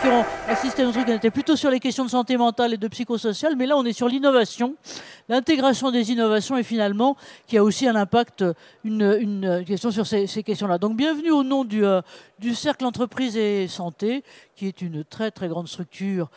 qui ont assisté à notre truc, on était plutôt sur les questions de santé mentale et de psychosocial, mais là on est sur l'innovation, l'intégration des innovations et finalement qui a aussi un impact, une question sur ces questions-là. Donc bienvenue au nom du Cercle Entreprise et Santé, qui est une très très grande structure,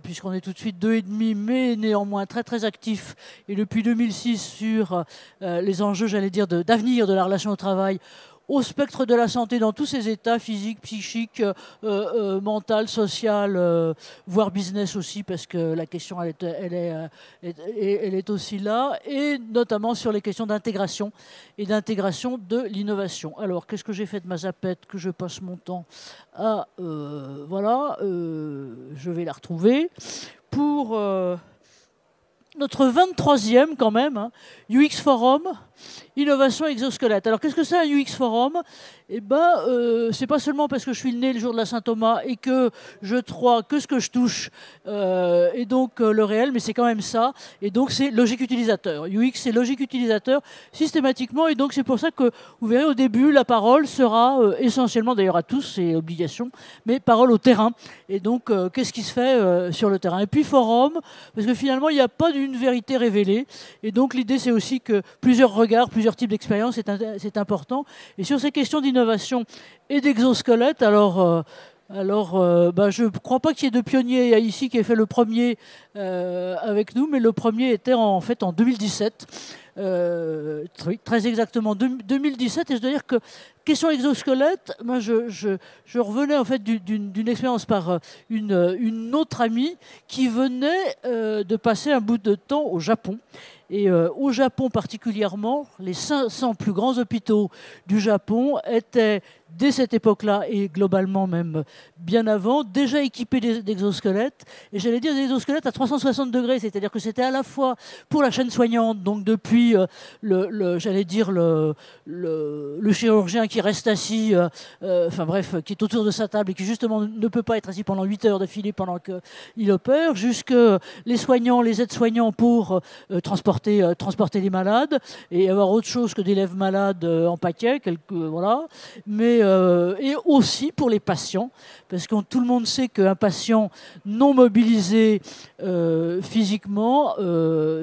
puisqu'on est tout de suite 2,5, mais néanmoins très très actif, et depuis 2006 sur les enjeux, j'allais dire, d'avenir de la relation au travail, au spectre de la santé dans tous ses états, physique, psychique, mental, social, voire business aussi, parce que la question elle est aussi là, et notamment sur les questions d'intégration et d'intégration de l'innovation. Alors, qu'est-ce que j'ai fait de ma zapette que je passe mon temps à... voilà, je vais la retrouver pour... notre 23e quand même, hein, UX Forum, innovation exosquelette. Alors qu'est-ce que c'est un UX Forum? Eh ben, c'est pas seulement parce que je suis né le jour de la Saint-Thomas et que je crois que ce que je touche est donc le réel, mais c'est quand même ça. Et donc c'est logique utilisateur. UX, c'est logique utilisateur systématiquement. Et donc c'est pour ça que vous verrez au début, la parole sera essentiellement, d'ailleurs à tous, c'est obligation, mais parole au terrain. Et donc qu'est-ce qui se fait sur le terrain? Et puis forum, parce que finalement il n'y a pas d'une vérité révélée. Et donc l'idée c'est aussi que plusieurs regards, plusieurs types d'expériences, c'est important. Et sur ces questions d'innovation et d'exosquelette, alors je ne crois pas qu'il y ait de pionniers ici qui ait fait le premier avec nous, mais le premier était en fait en 2017. Très exactement 2017, et je dois dire que question exosquelette, moi je revenais en fait d'une expérience par une autre amie qui venait de passer un bout de temps au Japon. Et au Japon particulièrement, les 500 plus grands hôpitaux du Japon étaient, dès cette époque-là, et globalement même bien avant, déjà équipés d'exosquelettes. Et j'allais dire des exosquelettes à 360 degrés, c'est-à-dire que c'était à la fois pour la chaîne soignante, donc depuis j'allais dire le chirurgien qui reste assis, enfin bref, qui est autour de sa table et qui justement ne peut pas être assis pendant 8 heures d'affilée pendant qu'il opère, jusque les soignants, les aides-soignants pour transporter les malades et avoir autre chose que des lèvres malades en paquet, voilà. Mais et aussi pour les patients, parce que tout le monde sait qu'un patient non mobilisé physiquement,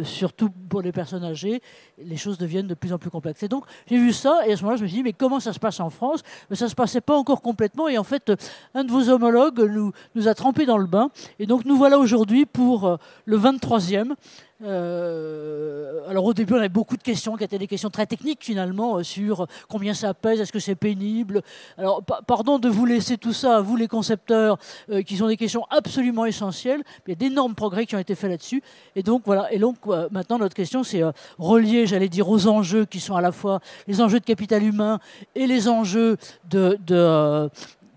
surtout pour les personnes âgées, les choses deviennent de plus en plus complexes. Et donc j'ai vu ça et à ce moment-là je me suis dit mais comment ça se passe en France? Mais ça se passait pas encore complètement et en fait un de vos homologues nous a trempés dans le bain et donc nous voilà aujourd'hui pour le 23e. Alors au début on avait beaucoup de questions qui étaient des questions très techniques finalement sur combien ça pèse, est-ce que c'est pénible. Alors pardon de vous laisser tout ça à vous les concepteurs qui sont des questions absolument essentielles, mais il y a d'énormes progrès qui ont été faits là-dessus et donc voilà. Et donc maintenant notre question c'est relié, j'allais dire, aux enjeux qui sont à la fois les enjeux de capital humain et les enjeux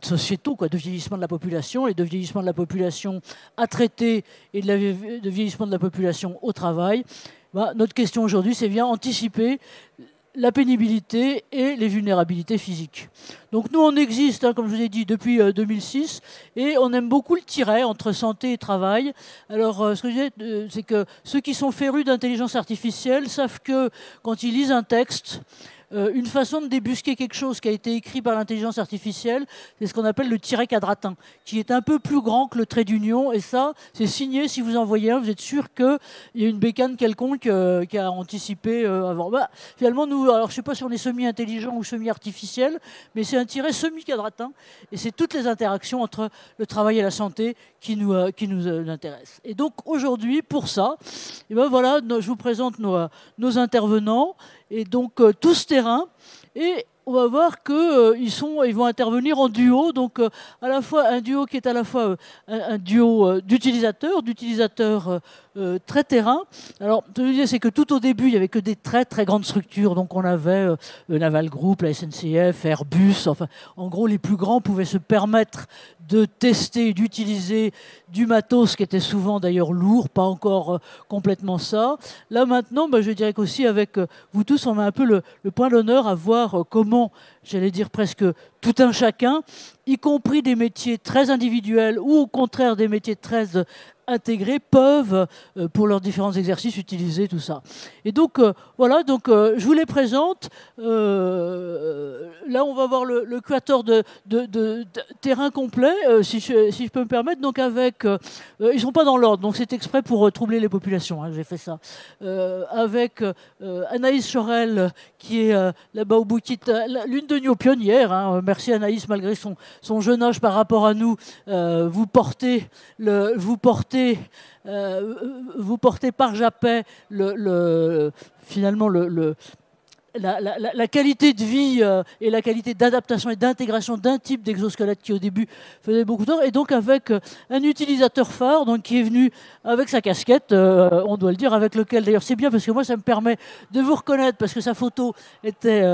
sociétaux, de vieillissement de la population et de vieillissement de la population à traiter et de vieillissement de la population au travail. Notre question aujourd'hui, c'est bien anticiper la pénibilité et les vulnérabilités physiques. Donc nous, on existe, comme je vous ai dit, depuis 2006, et on aime beaucoup le tiret entre santé et travail. Alors, ce que je disais, c'est que ceux qui sont férus d'intelligence artificielle savent que quand ils lisent un texte, une façon de débusquer quelque chose qui a été écrit par l'intelligence artificielle, c'est ce qu'on appelle le tiret quadratin, qui est un peu plus grand que le trait d'union. Et ça, c'est signé. Si vous en voyez un, vous êtes sûr qu'il y a une bécane quelconque qui a anticipé avant. Finalement, nous, alors je ne sais pas si on est semi-intelligent ou semi-artificiel, mais c'est un tiret semi-quadratin. Et c'est toutes les interactions entre le travail et la santé qui nous intéressent. Et donc aujourd'hui, pour ça, et voilà, je vous présente nos intervenants. Et donc tout ce terrain, et on va voir qu'ils vont intervenir en duo, donc à la fois un duo qui est à la fois un duo d'utilisateurs très terrain. Alors, ce que je veux dire, c'est que tout au début, il n'y avait que des très très grandes structures, donc on avait le Naval Group, la SNCF, Airbus, enfin, en gros, les plus grands pouvaient se permettre de tester, d'utiliser du matos qui était souvent d'ailleurs lourd, pas encore complètement ça. Là maintenant, je dirais qu'aussi avec vous tous, on met un peu le point d'honneur à voir comment, j'allais dire presque tout un chacun, y compris des métiers très individuels ou au contraire des métiers très intégrés, peuvent, pour leurs différents exercices, utiliser tout ça. Et donc, voilà, donc, je vous les présente. La là, on va voir le quatuor de terrain complet, si je peux me permettre. Donc avec, ils sont pas dans l'ordre, donc c'est exprès pour troubler les populations. Hein, j'ai fait ça avec Anaïs Chorel, qui est là-bas au bout, qui est l'une de nos pionnières. Hein. Merci Anaïs, malgré son jeune âge par rapport à nous, vous portez par Japet finalement la qualité de vie et la qualité d'adaptation et d'intégration d'un type d'exosquelette qui au début faisait beaucoup tort, et donc avec un utilisateur phare donc, qui est venu avec sa casquette, on doit le dire, avec lequel d'ailleurs c'est bien parce que moi ça me permet de vous reconnaître parce que sa photo était...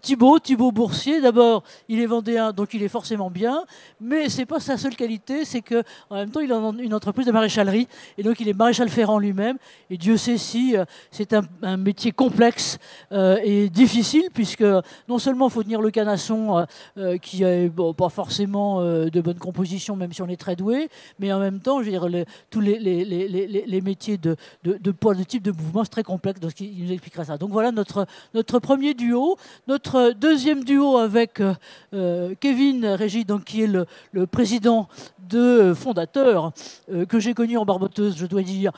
Thibaut Boursier, d'abord, il est vendéen, donc il est forcément bien, mais c'est pas sa seule qualité, c'est que en même temps, il a une entreprise de maréchalerie, et donc il est maréchal ferrant lui-même, et Dieu sait si c'est un métier complexe et difficile, puisque non seulement il faut tenir le canasson, qui n'est pas forcément de bonne composition, même si on est très doué, mais en même temps, je veux dire, tous les métiers de poids, de type de mouvement, c'est très complexe, donc il nous expliquera ça. Donc voilà notre premier duo. Notre deuxième duo avec Kevin Régis, donc, qui est le président fondateur que j'ai connu en barboteuse, je dois dire,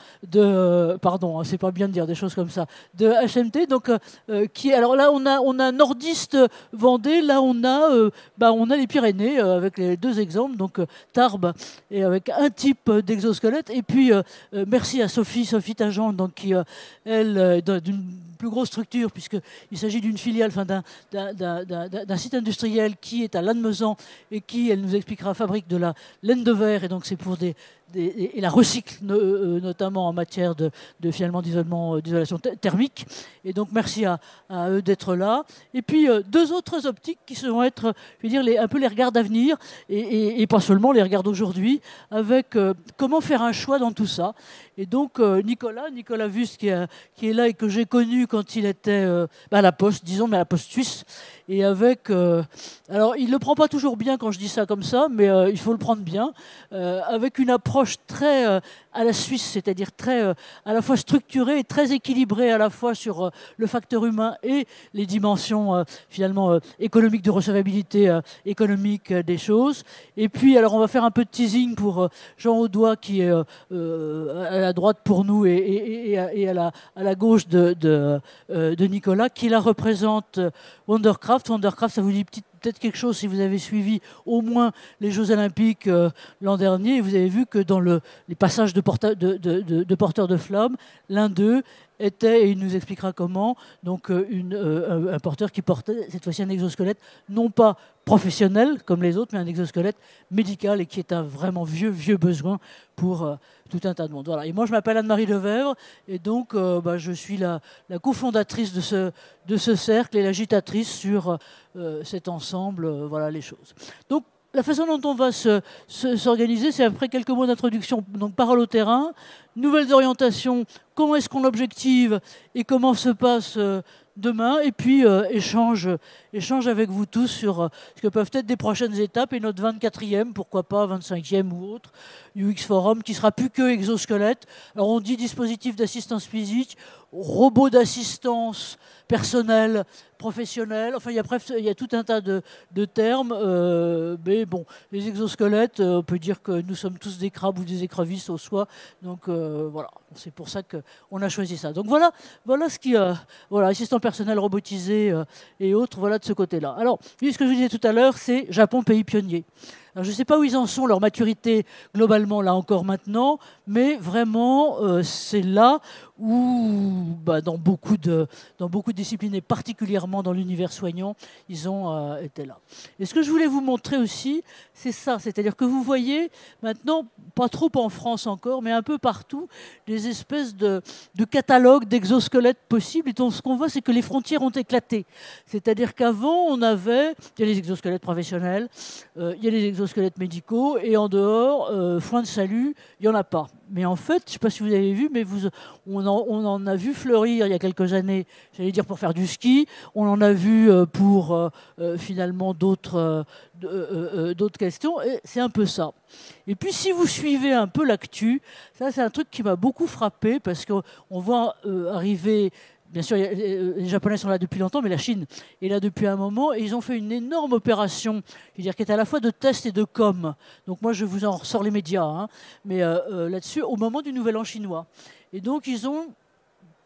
pardon, hein, c'est pas bien de dire des choses comme ça, de HMT. Donc, alors là, on a Nordiste Vendée, là on a les Pyrénées avec les deux exemples, donc Tarbes et avec un type d'exosquelette. Et puis merci à Sophie Tajan, donc qui elle d'une plus grosse structure, puisqu'il s'agit d'une filiale, d'un site industriel qui est à Lannemezan et qui, elle nous expliquera, fabrique de la laine de verre, et donc c'est pour et la recycle notamment en matière finalement d'isolation thermique. Et donc merci à eux d'être là. Et puis deux autres optiques qui vont être, je veux dire, un peu les regards d'avenir et pas seulement les regards d'aujourd'hui, avec comment faire un choix dans tout ça. Et donc Nicolas Vust qui est là et que j'ai connu quand il était à la Poste, disons, mais à la Poste suisse. Et avec... alors, il ne le prend pas toujours bien quand je dis ça comme ça, mais il faut le prendre bien. Avec une approche très à la Suisse, c'est-à-dire très à la fois structurée et très équilibrée à la fois sur le facteur humain et les dimensions finalement économiques, de recevabilité économique des choses. Et puis, alors, on va faire un peu de teasing pour Jean Audois, qui est à la droite pour nous et à la gauche de Nicolas, qui la représente Wondercraft. Wondercraft, ça vous dit peut-être quelque chose si vous avez suivi au moins les Jeux Olympiques l'an dernier. Et vous avez vu que dans les passages de porteurs de flammes, l'un d'eux était, et il nous expliquera comment, donc un porteur qui portait cette fois-ci un exosquelette, non pas professionnel comme les autres, mais un exosquelette médical, et qui est un vraiment vieux besoin pour tout un tas de monde. Voilà. Et moi, je m'appelle Anne-Marie Lefebvre, et donc je suis la cofondatrice de ce cercle et l'agitatrice sur cet ensemble, voilà les choses. Donc, la façon dont on va s'organiser, c'est après quelques mots d'introduction. Donc, parole au terrain, nouvelles orientations, comment est-ce qu'on objective et comment se passe demain, et puis échange avec vous tous sur ce que peuvent être des prochaines étapes, et notre 24e, pourquoi pas 25e ou autre, UX Forum, qui sera plus que exosquelette. Alors on dit dispositif d'assistance physique, robot d'assistance personnelle, professionnelle, enfin il y a tout un tas de termes, mais bon, les exosquelettes, on peut dire que nous sommes tous des crabes ou des écrevisses au soi, donc voilà, c'est pour ça qu'on a choisi ça. Donc voilà ce qui, voilà, assistant personnel robotisé et autres, voilà de ce côté-là. Alors, ce que je vous disais tout à l'heure, c'est Japon, pays pionnier. Alors, je ne sais pas où ils en sont, leur maturité globalement, là encore maintenant, mais vraiment, c'est là où, dans beaucoup de disciplines, et particulièrement dans l'univers soignant, ils ont été là. Et ce que je voulais vous montrer aussi, c'est ça, c'est-à-dire que vous voyez maintenant, pas trop en France encore, mais un peu partout, des espèces de catalogues d'exosquelettes possibles. Et donc, ce qu'on voit, c'est que les frontières ont éclaté. C'est-à-dire qu'avant, il y a les exosquelettes professionnels, il y a les exosquelettes médicaux, et en dehors, foin de salut, il n'y en a pas. Mais en fait, je ne sais pas si vous avez vu, mais on en a vu fleurir il y a quelques années, j'allais dire pour faire du ski, on en a vu pour finalement d'autres questions, et c'est un peu ça. Et puis si vous suivez un peu l'actu, ça c'est un truc qui m'a beaucoup frappé, parce qu'on voit arriver bien sûr, les Japonais sont là depuis longtemps, mais la Chine est là depuis un moment. Et ils ont fait une énorme opération, je veux dire, qui est à la fois de test et de com. Donc moi, je vous en ressors les médias, hein, mais là-dessus, au moment du Nouvel An chinois. Et donc, ils ont,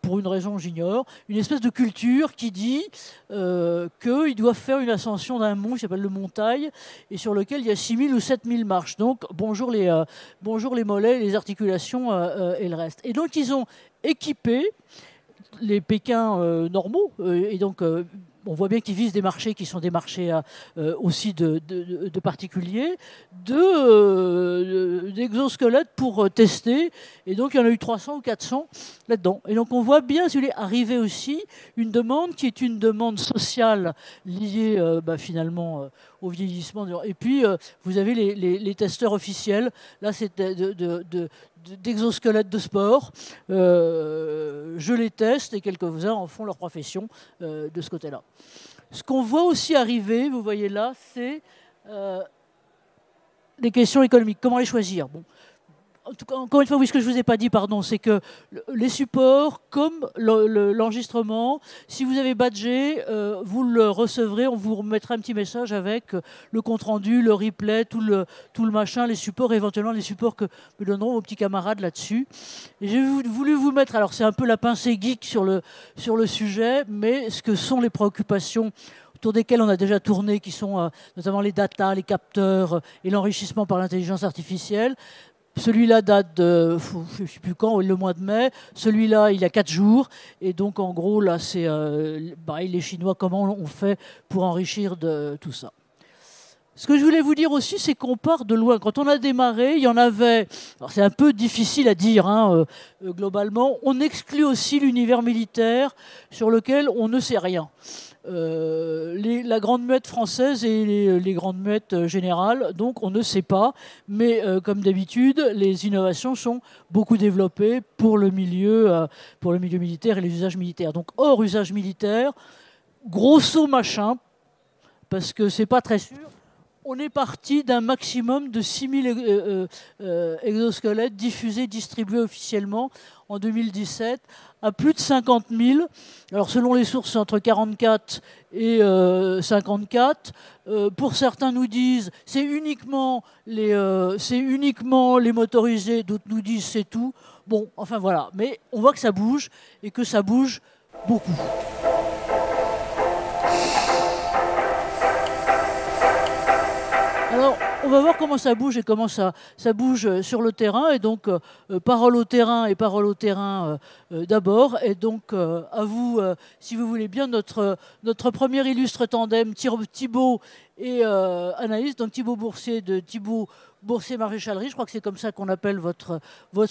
pour une raison j'ignore, une espèce de culture qui dit qu'ils doivent faire une ascension d'un mont qui s'appelle le Montaille et sur lequel il y a 6000 ou 7000 marches. Donc bonjour les mollets, les articulations et le reste. Et donc ils ont équipé les Pékins normaux et donc on voit bien qu'ils visent des marchés qui sont des marchés aussi de particuliers, d'exosquelettes pour tester. Et donc, il y en a eu 300 ou 400 là-dedans. Et donc, on voit bien arriver aussi une demande qui est une demande sociale liée finalement au vieillissement. Et puis, vous avez les testeurs officiels. Là, c'est d'exosquelettes de sport. Je les teste et quelques-uns en font leur profession de ce côté-là. Ce qu'on voit aussi arriver, vous voyez là, c'est des questions économiques. Comment les choisir? Bon. En tout cas, encore une fois, oui, ce que je ne vous ai pas dit, pardon, c'est que les supports, comme l'enregistrement, si vous avez badgé, vous le recevrez, on vous remettra un petit message avec le compte-rendu, le replay, tout le machin, les supports, éventuellement les supports que me donneront vos petits camarades là-dessus. Et j'ai voulu vous mettre, alors c'est un peu la pincée geek sur le sujet, mais ce que sont les préoccupations autour desquelles on a déjà tourné, qui sont notamment les data, les capteurs et l'enrichissement par l'intelligence artificielle. Celui-là date de, je ne sais plus quand, le mois de mai. Celui-là, il y a 4 jours. Et donc, en gros, là, c'est les Chinois, comment on fait pour enrichir de tout ça. Ce que je voulais vous dire aussi, c'est qu'on part de loin. Quand on a démarré, il y en avait... Alors, c'est un peu difficile à dire, hein, globalement. On exclut aussi l'univers militaire sur lequel on ne sait rien. La grande muette française et les grandes muettes générales, donc on ne sait pas, mais comme d'habitude, les innovations sont beaucoup développées pour le milieu militaire et les usages militaires. Donc hors usage militaire, grosso machin, parce que c'est pas très sûr, on est parti d'un maximum de 6000 exosquelettes diffusés, distribués officiellement en 2017 à plus de 50 000. Alors selon les sources, c'est entre 44 et 54. Pour certains nous disent c'est uniquement les motorisés, d'autres nous disent c'est tout. Bon, enfin voilà. Mais on voit que ça bouge et que ça bouge beaucoup. Alors, on va voir comment ça bouge et comment ça bouge sur le terrain. Et donc, parole au terrain d'abord. Et donc, à vous, si vous voulez bien, notre premier illustre tandem, Thibaut et Anaïs. Donc, Thibaut Boursier de Thibaut Boursier Maréchalerie. Je crois que c'est comme ça qu'on appelle votre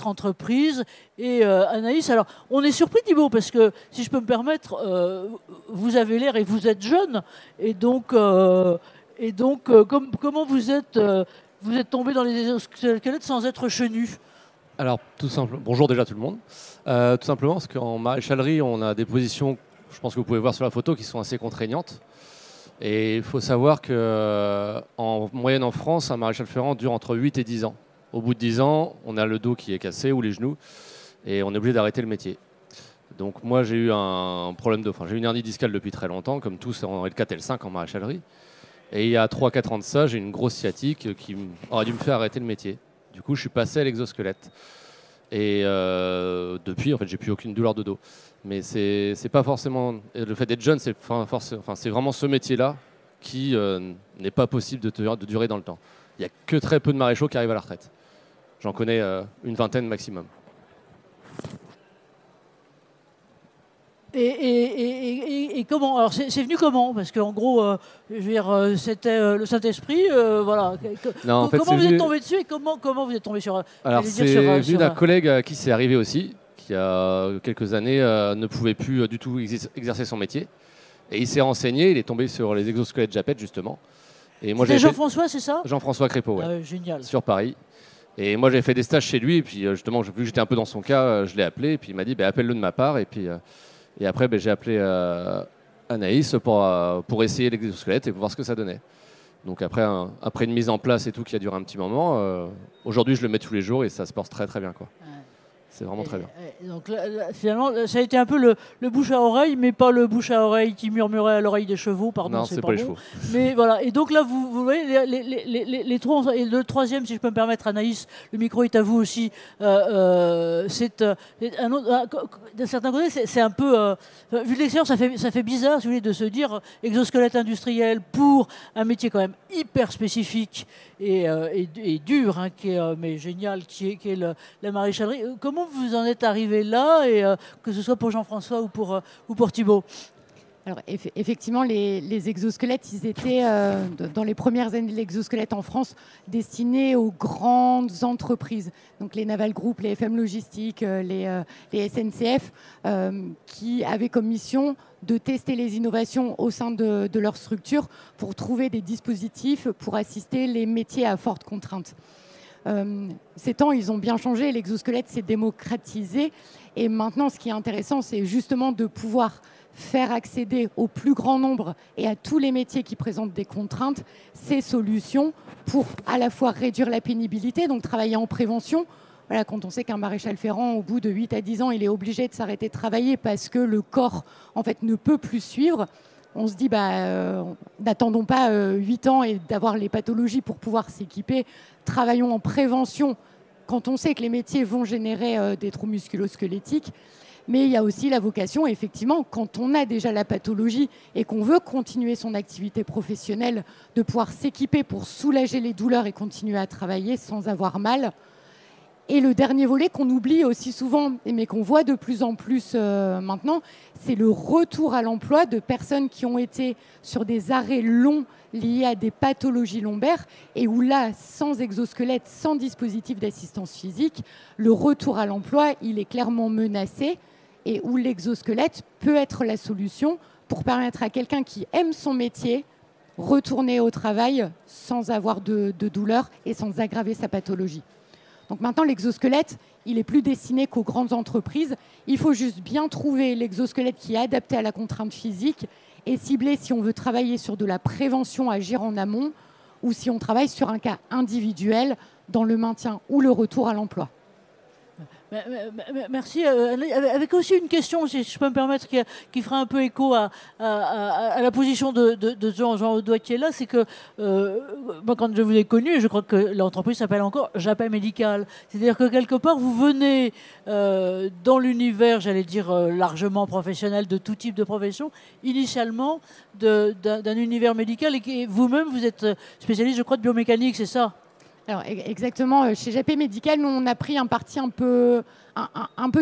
entreprise. Et Anaïs, alors, on est surpris, Thibaut, parce que, si je peux me permettre, vous avez l'air et vous êtes jeune. Et donc... comment vous êtes tombé dans les exosquelettes sans être chenu? Alors, tout simplement, bonjour déjà tout le monde. Tout simplement parce qu'en maréchalerie, on a des positions, je pense que vous pouvez voir sur la photo, qui sont assez contraignantes. Et il faut savoir qu'en moyenne en France, un maréchal ferrant dure entre 8 et 10 ans. Au bout de 10 ans, on a le dos qui est cassé ou les genoux et on est obligé d'arrêter le métier. Donc moi, j'ai eu un problème j'ai eu une hernie discale depuis très longtemps, comme tous en L4, L5 en maréchalerie. Et il y a 3-4 ans de ça, j'ai une grosse sciatique qui aurait dû me faire arrêter le métier. Du coup, je suis passé à l'exosquelette. Et depuis, en fait, j'ai plus aucune douleur de dos. Mais c'est pas forcément... Le fait d'être jeune, c'est vraiment ce métier-là qui n'est pas possible de durer dans le temps. Il n'y a que très peu de maréchaux qui arrivent à la retraite. J'en connais une vingtaine maximum. Et comment? Alors c'est venu comment? Parce qu'en gros, je veux dire, c'était le Saint-Esprit, voilà. Non, en fait, comment vous êtes tombé dessus et comment vous êtes tombé sur? Alors c'est venu d'un collègue à qui c'est arrivé aussi, qui a quelques années ne pouvait plus du tout exercer son métier. Et il s'est renseigné, il est tombé sur les exosquelettes Japet justement. Et moi, c'était Jean-François, c'est ça? Jean-François Crépeau, ouais. Ah, génial. Sur Paris. Et moi, j'avais fait des stages chez lui, et puis justement, vu que j'étais un peu dans son cas, je l'ai appelé, et puis il m'a dit appelle-le de ma part, et puis... Et après, j'ai appelé Anaïs pour essayer l'exosquelette et pour voir ce que ça donnait. Donc après une mise en place et tout qui a duré un petit moment, aujourd'hui je le mets tous les jours et ça se porte très très bien, quoi. C'est vraiment très bien. Donc finalement, ça a été un peu le bouche à oreille, mais pas le bouche à oreille qui murmurait à l'oreille des chevaux. Pardon, Non, c'est pas pas les bon. chevaux. Mais voilà. Et donc là, vous voyez les trois. Et le troisième, si je peux me permettre, Anaïs, le micro est à vous aussi. C'est un autre. D'un certain côté, c'est un peu. Vu de l'extérieur, ça fait bizarre, si vous voulez, de se dire exosquelette industriel pour un métier quand même hyper spécifique et dur, hein, qui est mais génial, qui est la maréchalerie. Comment vous en êtes arrivé là, et que ce soit pour Jean-François ou pour Thibaut? Alors, effectivement, les exosquelettes, ils étaient, dans les premières années de l'exosquelette en France, destinés aux grandes entreprises. Donc les Naval Group, les FM Logistique, les SNCF, qui avaient comme mission de tester les innovations au sein de leur structure pour trouver des dispositifs pour assister les métiers à forte contrainte. Ces temps, ils ont bien changé, l'exosquelette s'est démocratisé, et maintenant, ce qui est intéressant, c'est justement de pouvoir faire accéder au plus grand nombre et à tous les métiers qui présentent des contraintes ces solutions pour à la fois réduire la pénibilité, donc travailler en prévention. Voilà, quand on sait qu'un maréchal ferrant, au bout de 8 à 10 ans, il est obligé de s'arrêter de travailler parce que le corps en fait, ne peut plus suivre, on se dit, n'attendons pas 8 ans et d'avoir les pathologies pour pouvoir s'équiper. Travaillons en prévention quand on sait que les métiers vont générer des troubles musculo-squelettiques. Mais il y a aussi la vocation, effectivement, quand on a déjà la pathologie et qu'on veut continuer son activité professionnelle, de pouvoir s'équiper pour soulager les douleurs et continuer à travailler sans avoir mal. Et le dernier volet qu'on oublie aussi souvent, mais qu'on voit de plus en plus maintenant, c'est le retour à l'emploi de personnes qui ont été sur des arrêts longs liés à des pathologies lombaires et où là, sans exosquelette, sans dispositif d'assistance physique, le retour à l'emploi, il est clairement menacé et où l'exosquelette peut être la solution pour permettre à quelqu'un qui aime son métier retourner au travail sans avoir de douleur et sans aggraver sa pathologie. Donc maintenant, l'exosquelette, il n'est plus destiné qu'aux grandes entreprises. Il faut juste bien trouver l'exosquelette qui est adapté à la contrainte physique et cibler si on veut travailler sur de la prévention, agir en amont, ou si on travaille sur un cas individuel dans le maintien ou le retour à l'emploi. Merci. Avec aussi une question, si je peux me permettre, qui fera un peu écho à la position de Jean Audoy qui est là, c'est que moi, quand je vous ai connu, je crois que l'entreprise s'appelle encore Japet Médical. C'est-à-dire que quelque part, vous venez dans l'univers, j'allais dire largement professionnel, de tout type de profession, initialement d'un univers médical, et vous-même, vous êtes spécialiste, je crois, de biomécanique, c'est ça? Alors, exactement. Chez Japet Médical, nous, on a pris un parti un peu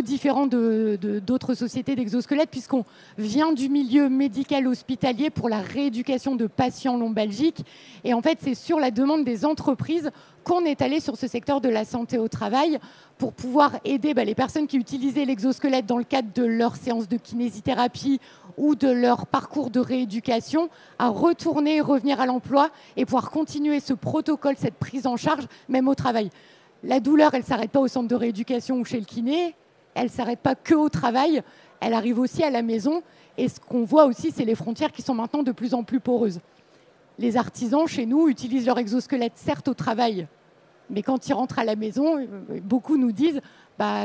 différent d'autres sociétés d'exosquelettes, puisqu'on vient du milieu médical hospitalier pour la rééducation de patients lombalgiques. Et en fait, c'est sur la demande des entreprises qu'on est allé sur ce secteur de la santé au travail pour pouvoir aider les personnes qui utilisaient l'exosquelette dans le cadre de leur séance de kinésithérapie ou de leur parcours de rééducation à retourner, revenir à l'emploi et pouvoir continuer ce protocole, cette prise en charge, même au travail. La douleur, elle ne s'arrête pas au centre de rééducation ou chez le kiné, elle ne s'arrête pas que au travail, elle arrive aussi à la maison. Et ce qu'on voit aussi, c'est les frontières qui sont maintenant de plus en plus poreuses. Les artisans, chez nous, utilisent leur exosquelette, certes au travail, mais quand ils rentrent à la maison, beaucoup nous disent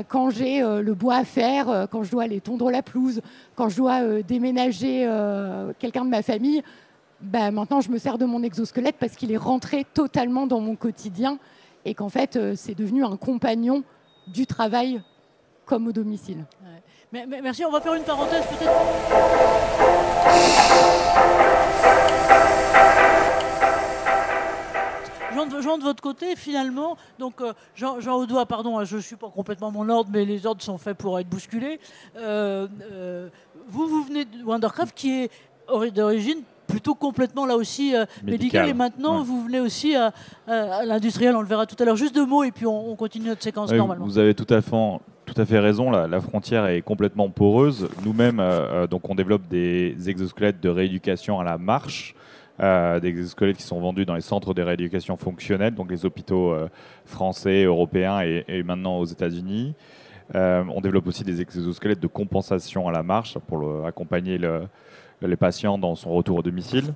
quand j'ai le bois à faire, quand je dois aller tondre la pelouse, quand je dois déménager quelqu'un de ma famille, maintenant je me sers de mon exosquelette parce qu'il est rentré totalement dans mon quotidien et qu'en fait c'est devenu un compagnon du travail comme au domicile. Ouais. Merci, on va faire une parenthèse peut-être. Jean, de votre côté, finalement, donc Jean Audoy, pardon, je ne suis pas complètement mon ordre, mais les ordres sont faits pour être bousculés. Vous venez de Wondercraft, qui est d'origine plutôt complètement là aussi médicale, et maintenant vous venez aussi à l'industriel, on le verra tout à l'heure. Juste deux mots et puis on continue notre séquence normalement. Vous avez tout à fait raison, la frontière est complètement poreuse. Nous-mêmes, donc on développe des exosquelettes de rééducation à la marche, des exosquelettes qui sont vendus dans les centres de rééducation fonctionnelle, donc les hôpitaux français, européens et maintenant aux États-Unis. On développe aussi des exosquelettes de compensation à la marche pour accompagner les patients dans son retour au domicile.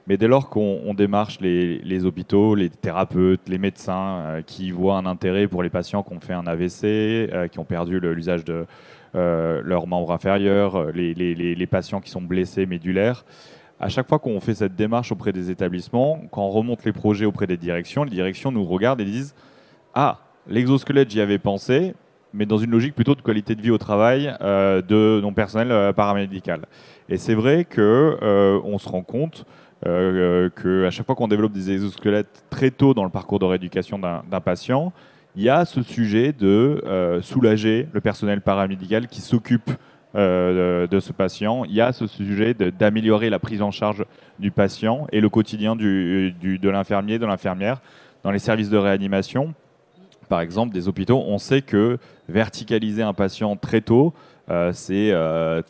Mais dès lors qu'on démarche les hôpitaux, les thérapeutes, les médecins qui voient un intérêt pour les patients qui ont fait un AVC, qui ont perdu l'usage de leurs membres inférieurs, les patients qui sont blessés médulaires, à chaque fois qu'on fait cette démarche auprès des établissements, quand on remonte les projets auprès des directions, les directions nous regardent et disent « Ah, l'exosquelette, j'y avais pensé, mais dans une logique plutôt de qualité de vie au travail de mon personnel paramédical. » Et c'est vrai qu'on se rend compte qu'à chaque fois qu'on développe des exosquelettes très tôt dans le parcours de rééducation d'un patient, il y a ce sujet de soulager le personnel paramédical qui s'occupe de ce patient. Il y a ce sujet d'améliorer la prise en charge du patient et le quotidien de l'infirmier, de l'infirmière dans les services de réanimation. Par exemple, des hôpitaux, on sait que verticaliser un patient très tôt, c'est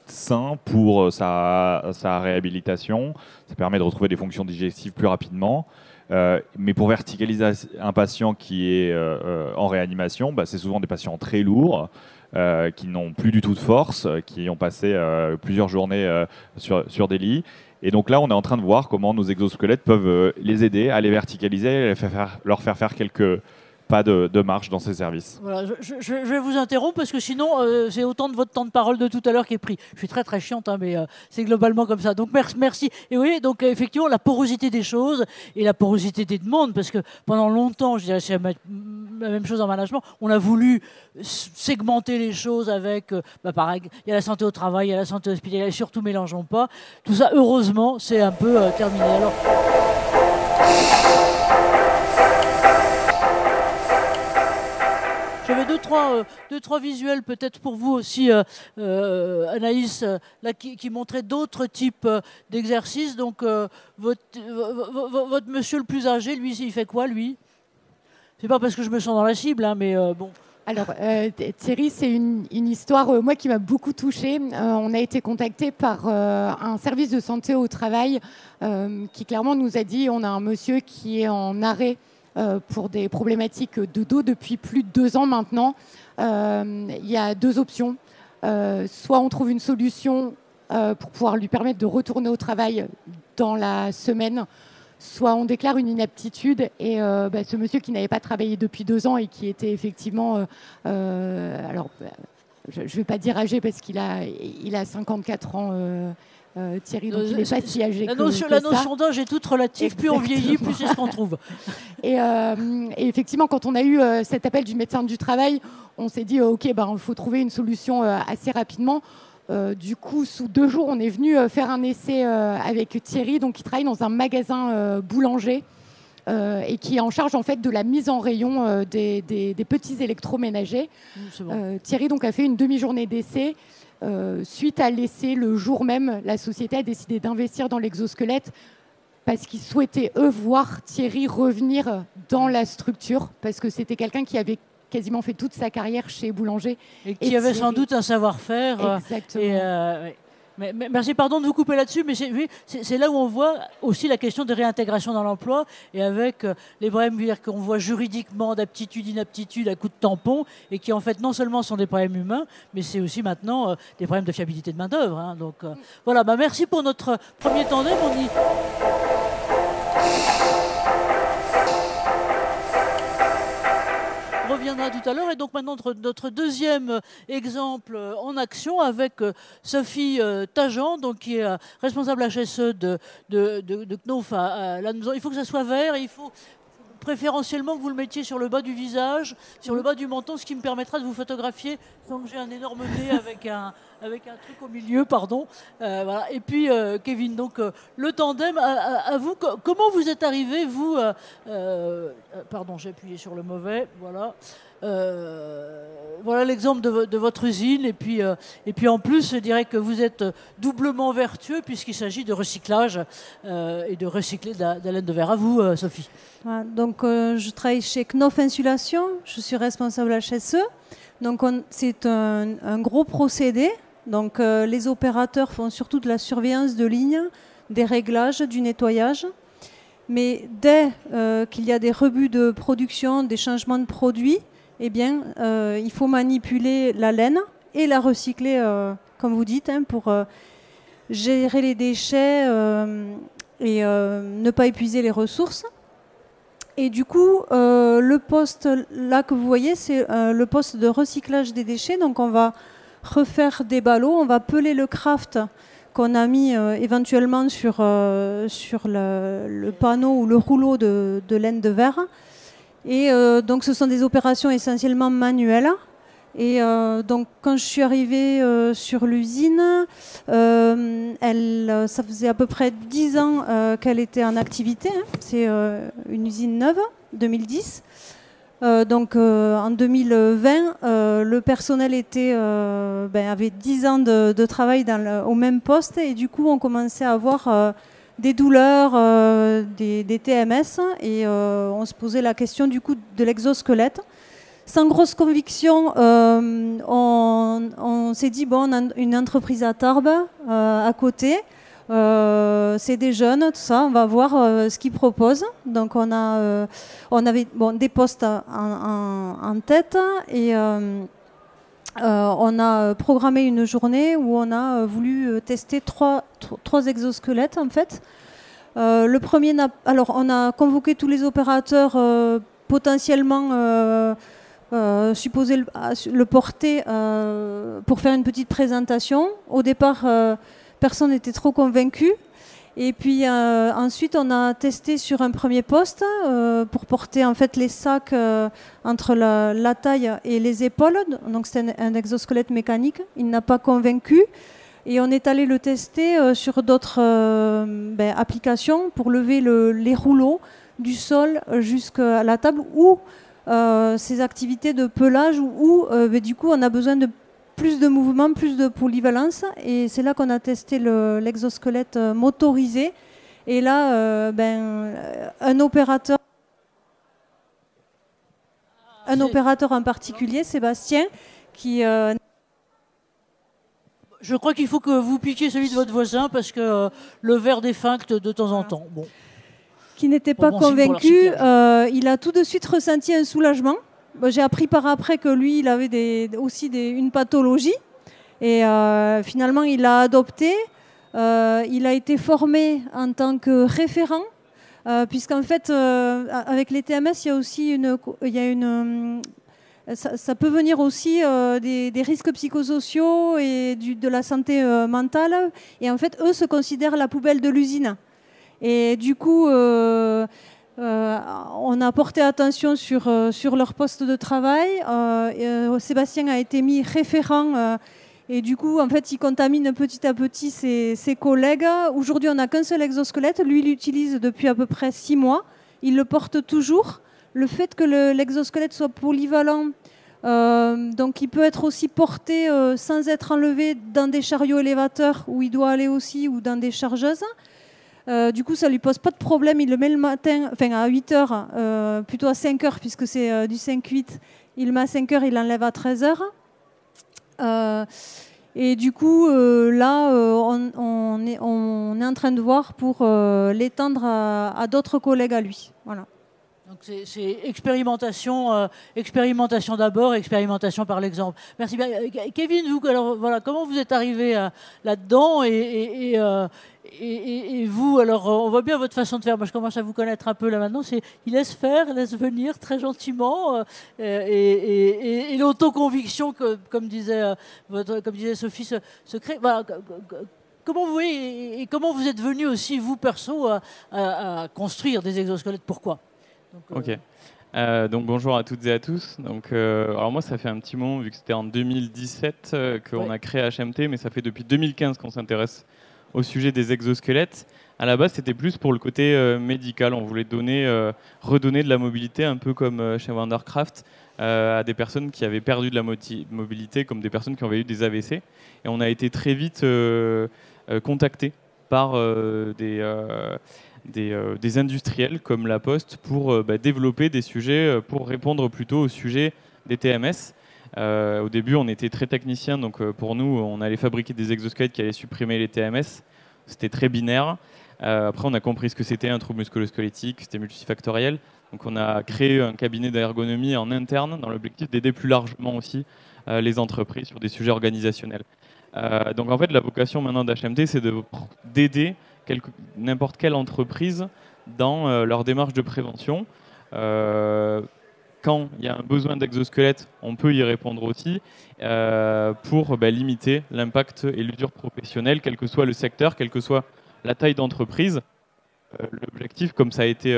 sain pour sa réhabilitation. Ça permet de retrouver des fonctions digestives plus rapidement. Mais pour verticaliser un patient qui est en réanimation, c'est souvent des patients très lourds, qui n'ont plus du tout de force, qui ont passé plusieurs journées sur des lits. Et donc là, on est en train de voir comment nos exosquelettes peuvent les aider à les verticaliser, leur faire faire quelques pas de marche dans ces services. Voilà, je vais vous interrompre parce que sinon, c'est autant de votre temps de parole de tout à l'heure qui est pris. Je suis très très chiante, hein, mais c'est globalement comme ça. Donc merci. Et oui, donc effectivement, la porosité des choses et la porosité des demandes, parce que pendant longtemps, je dirais c'est la même chose en management, on a voulu segmenter les choses avec, pareil, il y a la santé au travail, il y a la santé hospitalière, et surtout mélangeons pas. Tout ça, heureusement, c'est un peu terminé. Alors, j'avais deux, trois visuels peut-être pour vous aussi, Anaïs, là, qui montraient d'autres types d'exercices. Donc, votre monsieur le plus âgé, lui, il fait quoi, lui? C'est pas parce que je me sens dans la cible, hein, mais bon. Alors, Thierry, c'est une histoire, moi, qui m'a beaucoup touchée. On a été contacté par un service de santé au travail qui clairement nous a dit on a un monsieur qui est en arrêt pour des problématiques de dos depuis plus de 2 ans maintenant. Il y a 2 options. Soit on trouve une solution pour pouvoir lui permettre de retourner au travail dans la semaine, soit on déclare une inaptitude. Et ce monsieur qui n'avait pas travaillé depuis 2 ans et qui était effectivement... alors, je ne vais pas dire âgé parce qu'il a 54 ans... Thierry, donc il n'est pas si âgé la notion d'âge est toute relative. Exactement. Plus on vieillit, plus c'est ce qu'on trouve. Et effectivement, quand on a eu cet appel du médecin du travail, on s'est dit ok, il faut trouver une solution assez rapidement. Du coup, sous 2 jours, on est venu faire un essai avec Thierry, donc qui travaille dans un magasin boulanger et qui est en charge en fait de la mise en rayon des petits électroménagers. Bon. Thierry donc a fait une demi-journée d'essai. Suite à l'essai, le jour même, la société a décidé d'investir dans l'exosquelette parce qu'ils souhaitaient, eux, voir Thierry revenir dans la structure, parce que c'était quelqu'un qui avait quasiment fait toute sa carrière chez Boulanger. Et qui avait sans doute un savoir-faire. Exactement. Mais merci, pardon de vous couper là-dessus, mais c'est là où on voit aussi la question de réintégration dans l'emploi, et avec les problèmes qu'on voit juridiquement d'aptitude, inaptitude à coup de tampon, et qui en fait non seulement sont des problèmes humains, mais c'est aussi maintenant des problèmes de fiabilité de main-d'œuvre. Hein. Donc voilà, merci pour notre premier tandem. On reviendra tout à l'heure. Et donc maintenant notre deuxième exemple en action avec Sophie Tajan, donc qui est responsable HSE de Knof à Lannemezan. Il faut que ça soit vert, il faut préférentiellement que vous le mettiez sur le bas du visage, sur le bas du menton, ce qui me permettra de vous photographier sans que j'ai un énorme nez avec un truc au milieu, pardon. Voilà. Et puis Kevin, donc le tandem, à vous, comment vous êtes arrivé, vous pardon, j'ai appuyé sur le mauvais, voilà. Voilà l'exemple de votre usine, et puis en plus je dirais que vous êtes doublement vertueux puisqu'il s'agit de recyclage et de recycler de la laine de verre. À vous, Sophie. Voilà, donc je travaille chez Knof Insulation, je suis responsable HSE. Donc c'est un gros procédé. Donc les opérateurs font surtout de la surveillance de ligne, des réglages, du nettoyage. Mais dès qu'il y a des rebuts de production, des changements de produits, eh bien, il faut manipuler la laine et la recycler, comme vous dites, hein, pour gérer les déchets, et ne pas épuiser les ressources. Et du coup, le poste là que vous voyez, c'est le poste de recyclage des déchets. Donc on va refaire des ballots, on va peler le craft qu'on a mis éventuellement sur le panneau ou le rouleau de laine de verre. Et donc ce sont des opérations essentiellement manuelles. Et donc quand je suis arrivée sur l'usine, ça faisait à peu près 10 ans qu'elle était en activité. Hein. C'est une usine neuve, 2010. Donc en 2020, le personnel avait 10 ans de travail au même poste, et du coup on commençait à avoir des douleurs, des TMS, et on se posait la question du coup de l'exosquelette. Sans grosse conviction, on s'est dit, bon, on a une entreprise à Tarbes à côté, c'est des jeunes, tout ça, on va voir ce qu'ils proposent. Donc on avait des postes en tête, et on a programmé une journée où on a voulu tester trois exosquelettes en fait. Le premier, on a convoqué tous les opérateurs potentiellement supposé le porter pour faire une petite présentation. Au départ, personne n'était trop convaincu. Et puis ensuite, on a testé sur un premier poste pour porter en fait les sacs entre la taille et les épaules. Donc c'était un exosquelette mécanique. Il n'a pas convaincu. Et on est allé le tester sur d'autres applications pour lever les rouleaux du sol jusqu'à la table, ou ces activités de pelage où du coup on a besoin de plus de mouvement, plus de polyvalence, et c'est là qu'on a testé l'exosquelette motorisé. Et là, un opérateur en particulier, Sébastien, qui... Je crois qu'il faut que vous piquiez celui de votre voisin, parce que le verre défuncte de temps en temps. Bon. Qui n'était pas convaincu, il a tout de suite ressenti un soulagement. J'ai appris par après que lui, il avait aussi une pathologie. Et finalement, il l'a adopté. Il a été formé en tant que référent, puisqu'en fait, avec les TMS, il y a aussi ça peut venir aussi des risques psychosociaux et de la santé mentale. Et en fait, eux se considèrent la poubelle de l'usine. Et du coup, on a porté attention sur leur poste de travail. Sébastien a été mis référent. Et du coup, en fait, il contamine petit à petit ses collègues. Aujourd'hui, on n'a qu'un seul exosquelette. Lui, il l'utilise depuis à peu près 6 mois. Il le porte toujours. Le fait que l'exosquelette soit polyvalent, donc il peut être aussi porté sans être enlevé dans des chariots élévateurs où il doit aller aussi, ou dans des chargeuses. Du coup, ça ne lui pose pas de problème. Il le met le matin, à 8 h, plutôt à 5 h, puisque c'est du 5-8. Il le met à 5 h, il l'enlève à 13 h. Et du coup, là, on est en train de voir pour l'étendre à d'autres collègues à lui. Voilà. Donc c'est expérimentation d'abord, expérimentation par l'exemple. Merci bien. Kevin, vous, alors, voilà, comment vous êtes arrivé là-dedans, et vous, alors on voit bien votre façon de faire. Moi, je commence à vous connaître un peu là maintenant. Il laisse faire, laisse venir très gentiment, et l'autoconviction, comme disait Sophie, se crée. Voilà. Comment vous voyez, et comment vous êtes venu aussi, vous perso, à construire des exosquelettes? Pourquoi? Ok. Donc bonjour à toutes et à tous. Donc, alors moi, ça fait un petit moment, vu que c'était en 2017 qu'on a créé HMT, mais ça fait depuis 2015 qu'on s'intéresse au sujet des exosquelettes. À la base, c'était plus pour le côté médical. On voulait redonner de la mobilité, un peu comme chez Wondercraft, à des personnes qui avaient perdu de la mobilité, comme des personnes qui avaient eu des AVC. Et on a été très vite contactés par des industriels comme La Poste pour développer des sujets, pour répondre plutôt au sujet des TMS. Au début, on était très techniciens, donc pour nous, on allait fabriquer des exosquelettes qui allaient supprimer les TMS. C'était très binaire. Après, on a compris ce que c'était un trouble musculo-squelettique, c'était multifactoriel. Donc on a créé un cabinet d'ergonomie en interne dans l'objectif d'aider plus largement aussi les entreprises sur des sujets organisationnels. Donc en fait, la vocation maintenant d'HMT, c'est d'aider n'importe quelle entreprise dans leur démarche de prévention. Quand il y a un besoin d'exosquelette, on peut y répondre aussi pour limiter l'impact et l'usure professionnelle, quel que soit le secteur, quelle que soit la taille d'entreprise. L'objectif, comme ça a été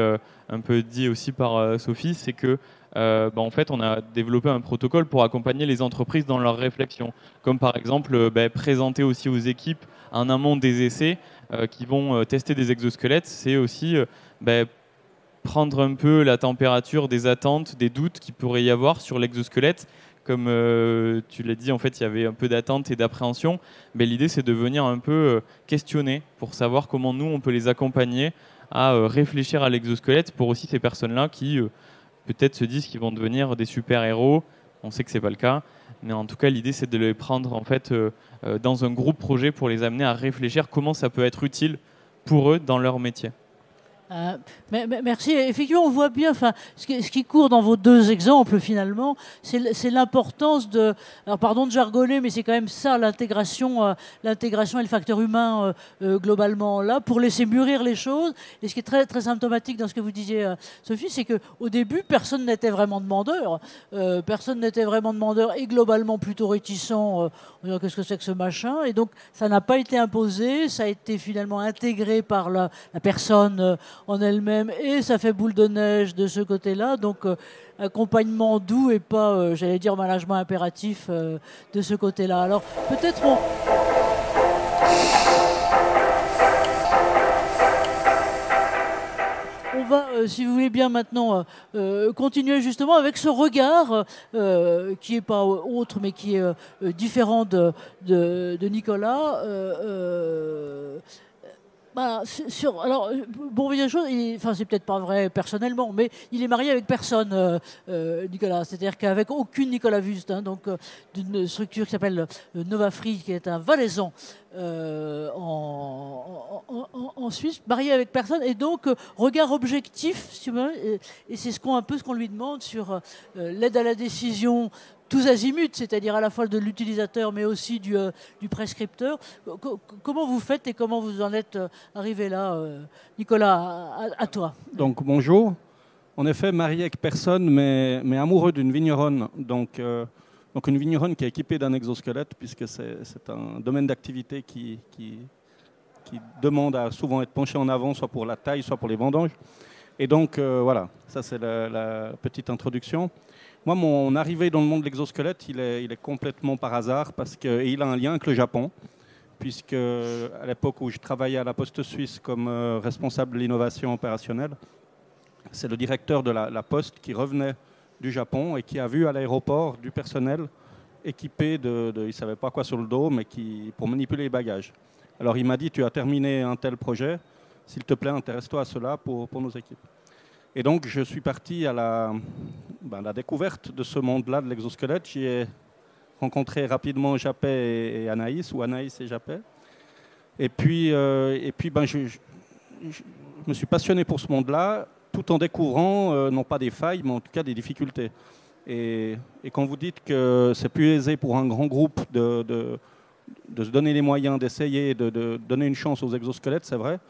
un peu dit aussi par Sophie, c'est que en fait, on a développé un protocole pour accompagner les entreprises dans leur réflexion, comme par exemple présenter aussi aux équipes en amont des essais qui vont tester des exosquelettes. C'est aussi prendre un peu la température des attentes, des doutes qu'il pourrait y avoir sur l'exosquelette. Comme tu l'as dit, en fait, il y avait un peu d'attente et d'appréhension. L'idée, c'est de venir un peu questionner pour savoir comment nous, on peut les accompagner à réfléchir à l'exosquelette pour aussi ces personnes-là qui peut-être se disent qu'ils vont devenir des super-héros. On sait que ce n'est pas le cas. Mais en tout cas, l'idée, c'est de les prendre en fait, dans un groupe projet pour les amener à réfléchir comment ça peut être utile pour eux dans leur métier. Merci. Effectivement, on voit bien ce qui court dans vos deux exemples, finalement, c'est l'importance de... Alors, pardon de jargonner, mais c'est quand même ça, l'intégration et le facteur humain, globalement, là, pour laisser mûrir les choses. Et ce qui est très, très symptomatique dans ce que vous disiez, Sophie, c'est qu'au début, personne n'était vraiment demandeur. Personne n'était vraiment demandeur et globalement plutôt réticent. En disant, qu'est-ce que c'est que ce machin? Et donc, ça n'a pas été imposé, ça a été finalement intégré par la personne en elle-même, et ça fait boule de neige de ce côté-là. Donc, accompagnement doux et pas, j'allais dire, management impératif de ce côté-là. Alors, peut-être on va, si vous voulez bien maintenant, continuer justement avec ce regard qui n'est pas autre, mais qui est différent de Nicolas. Alors, bon, il y a une chose, c'est peut-être pas vrai personnellement, mais il est marié avec personne, Nicolas. C'est-à-dire qu'avec aucune Nicolas Wüst, donc d'une structure qui s'appelle Nova Free, qui est un Valaisan en Suisse, marié avec personne, et donc regard objectif, si vous voulez, et c'est un peu ce qu'on lui demande sur l'aide à la décision tous azimuts, c'est-à-dire à la fois de l'utilisateur mais aussi du prescripteur. Comment vous faites et comment vous en êtes arrivé là, Nicolas, à toi? Donc bonjour. En effet, marié avec personne, mais amoureux d'une vigneronne. Donc une vigneronne qui est équipée d'un exosquelette, puisque c'est un domaine d'activité qui demande à souvent être penché en avant, soit pour la taille, soit pour les vendanges. Et donc voilà, ça c'est la petite introduction. Moi, mon arrivée dans le monde de l'exosquelette, il est complètement par hasard parce qu'il a un lien avec le Japon, puisque à l'époque où je travaillais à la Poste Suisse comme responsable de l'innovation opérationnelle, c'est le directeur de la Poste qui revenait du Japon et qui a vu à l'aéroport du personnel équipé il ne savait pas quoi sur le dos, mais pour manipuler les bagages. Alors il m'a dit, tu as terminé un tel projet, s'il te plaît, intéresse-toi à cela pour nos équipes. Et donc, je suis parti à la découverte de ce monde-là, de l'exosquelette. J'y ai rencontré rapidement Japet et Anaïs, ou Anaïs et Japet. Et puis je me suis passionné pour ce monde-là, tout en découvrant, non pas des failles, mais en tout cas des difficultés. Et quand vous dites que c'est plus aisé pour un grand groupe de se donner les moyens d'essayer de donner une chance aux exosquelettes, c'est vrai.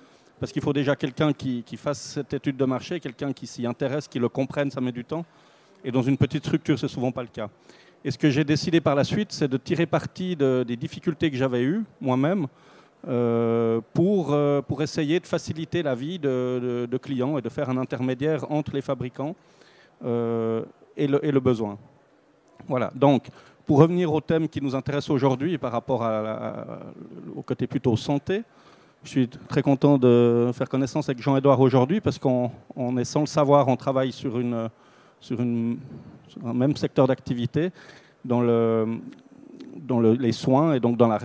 Parce qu'il faut déjà quelqu'un qui fasse cette étude de marché, quelqu'un qui s'y intéresse, qui le comprenne, ça met du temps. Et dans une petite structure, c'est souvent pas le cas. Et ce que j'ai décidé par la suite, c'est de tirer parti des difficultés que j'avais eues moi-même pour essayer de faciliter la vie de clients et de faire un intermédiaire entre les fabricants et le besoin. Voilà. Donc, pour revenir au thème qui nous intéresse aujourd'hui par rapport au côté plutôt santé, je suis très content de faire connaissance avec Jean-Édouard aujourd'hui parce qu'on est, sans le savoir, on travaille sur un même secteur d'activité dans les soins et donc dans la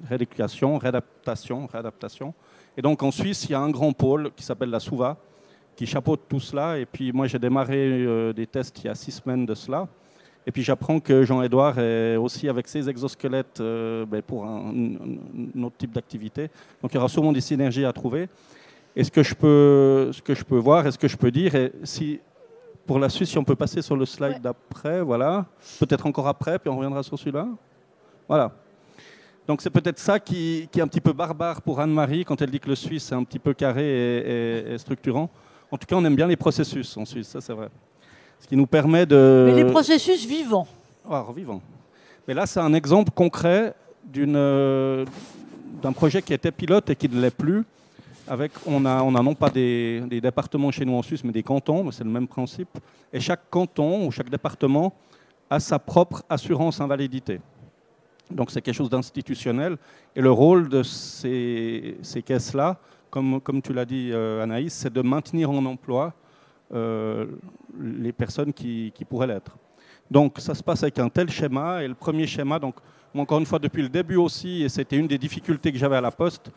rééducation, réadaptation. Et donc en Suisse, il y a un grand pôle qui s'appelle la SUVA qui chapeaute tout cela. Et puis moi, j'ai démarré des tests il y a 6 semaines de cela. Et puis j'apprends que Jean-Édouard est aussi avec ses exosquelettes pour un autre type d'activité. Donc il y aura sûrement des synergies à trouver. Et ce que je peux voir et ce que je peux dire, et pour la Suisse, si on peut passer sur le slide d'après, voilà. Peut-être encore après, puis on reviendra sur celui-là. Voilà. Donc c'est peut-être ça qui est un petit peu barbare pour Anne-Marie quand elle dit que le suisse est un petit peu carré et structurant. En tout cas, on aime bien les processus en Suisse, ça c'est vrai. Ce qui nous permet de... Mais les processus vivants. Vivants. Mais là, c'est un exemple concret d'un projet qui était pilote et qui ne l'est plus. On a non pas des départements chez nous en Suisse, mais des cantons, c'est le même principe. Et chaque canton ou chaque département a sa propre assurance invalidité. Donc c'est quelque chose d'institutionnel. Et le rôle de ces caisses-là, comme tu l'as dit Anaïs, c'est de maintenir en emploi les personnes qui pourraient l'être. Donc ça se passe avec un tel schéma. Et le premier schéma, donc encore une fois depuis le début aussi, et c'était une des difficultés que j'avais à la Poste,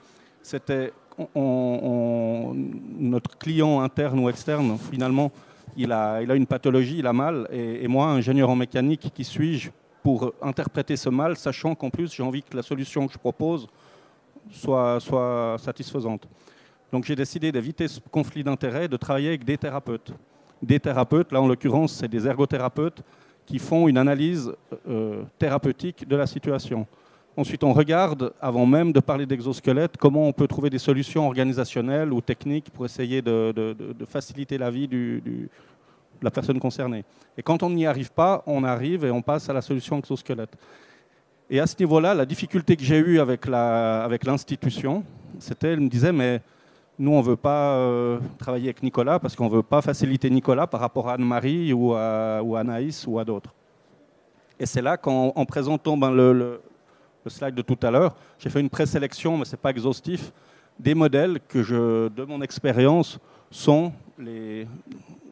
c'était notre client interne ou externe, finalement, il a une pathologie, il a mal. Et moi, ingénieur en mécanique, qui suis-je pour interpréter ce mal, sachant qu'en plus, j'ai envie que la solution que je propose soit satisfaisante. Donc j'ai décidé d'éviter ce conflit d'intérêts, de travailler avec des thérapeutes. Des thérapeutes, là en l'occurrence, c'est des ergothérapeutes qui font une analyse thérapeutique de la situation. Ensuite, on regarde, avant même de parler d'exosquelette, comment on peut trouver des solutions organisationnelles ou techniques pour essayer de faciliter la vie de la personne concernée. Et quand on n'y arrive pas, on arrive et on passe à la solution exosquelette. Et à ce niveau-là, la difficulté que j'ai eue avec l'institution, c'était, elle me disait, mais nous, on ne veut pas travailler avec Nicolas parce qu'on ne veut pas faciliter Nicolas par rapport à Anne-Marie ou à Anaïs ou à d'autres. Et c'est là qu'en présentant le slide de tout à l'heure, j'ai fait une présélection, mais ce n'est pas exhaustif, des modèles que de mon expérience, sont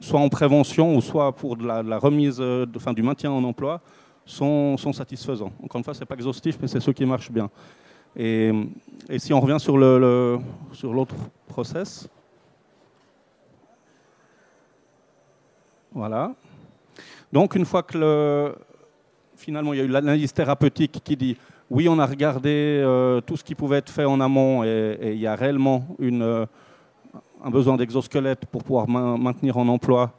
soit en prévention ou soit pour de la remise, du maintien en emploi, sont satisfaisants. Encore une fois, ce n'est pas exhaustif, mais c'est ceux qui marchent bien. Et si on revient sur l'autre process, voilà. Donc une fois que finalement il y a eu l'analyse thérapeutique qui dit oui, on a regardé tout ce qui pouvait être fait en amont et il y a réellement un besoin d'exosquelette pour pouvoir maintenir en emploi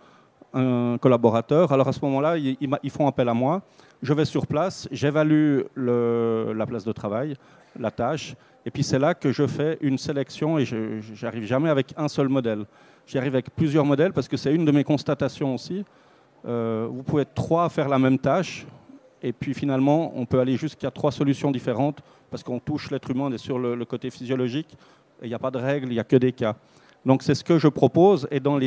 un collaborateur. Alors à ce moment-là, ils font appel à moi. Je vais sur place, j'évalue la place de travail, la tâche, et puis c'est là que je fais une sélection et je n'arrive jamais avec un seul modèle. J'y arrive avec plusieurs modèles parce que c'est une de mes constatations aussi. Vous pouvez être 3 à faire la même tâche et puis finalement on peut aller jusqu'à 3 solutions différentes parce qu'on touche l'être humain et sur le côté physiologique et il n'y a pas de règles, il n'y a que des cas. Donc c'est ce que je propose et dans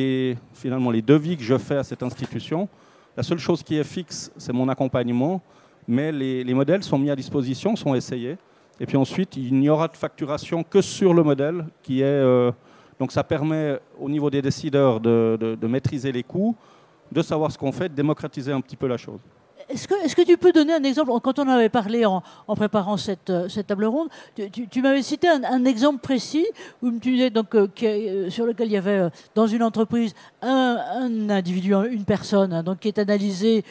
finalement les devis que je fais à cette institution, la seule chose qui est fixe, c'est mon accompagnement, mais les modèles sont mis à disposition, sont essayés. Et puis ensuite, il n'y aura de facturation que sur le modèle qui est... donc ça permet au niveau des décideurs de maîtriser les coûts, de savoir ce qu'on fait, de démocratiser un petit peu la chose. Est-ce que tu peux donner un exemple? Quand on avait parlé en préparant cette table ronde, tu m'avais cité un exemple précis où tu disais donc, sur lequel il y avait dans une entreprise un individu, une personne, hein, donc qui est analysé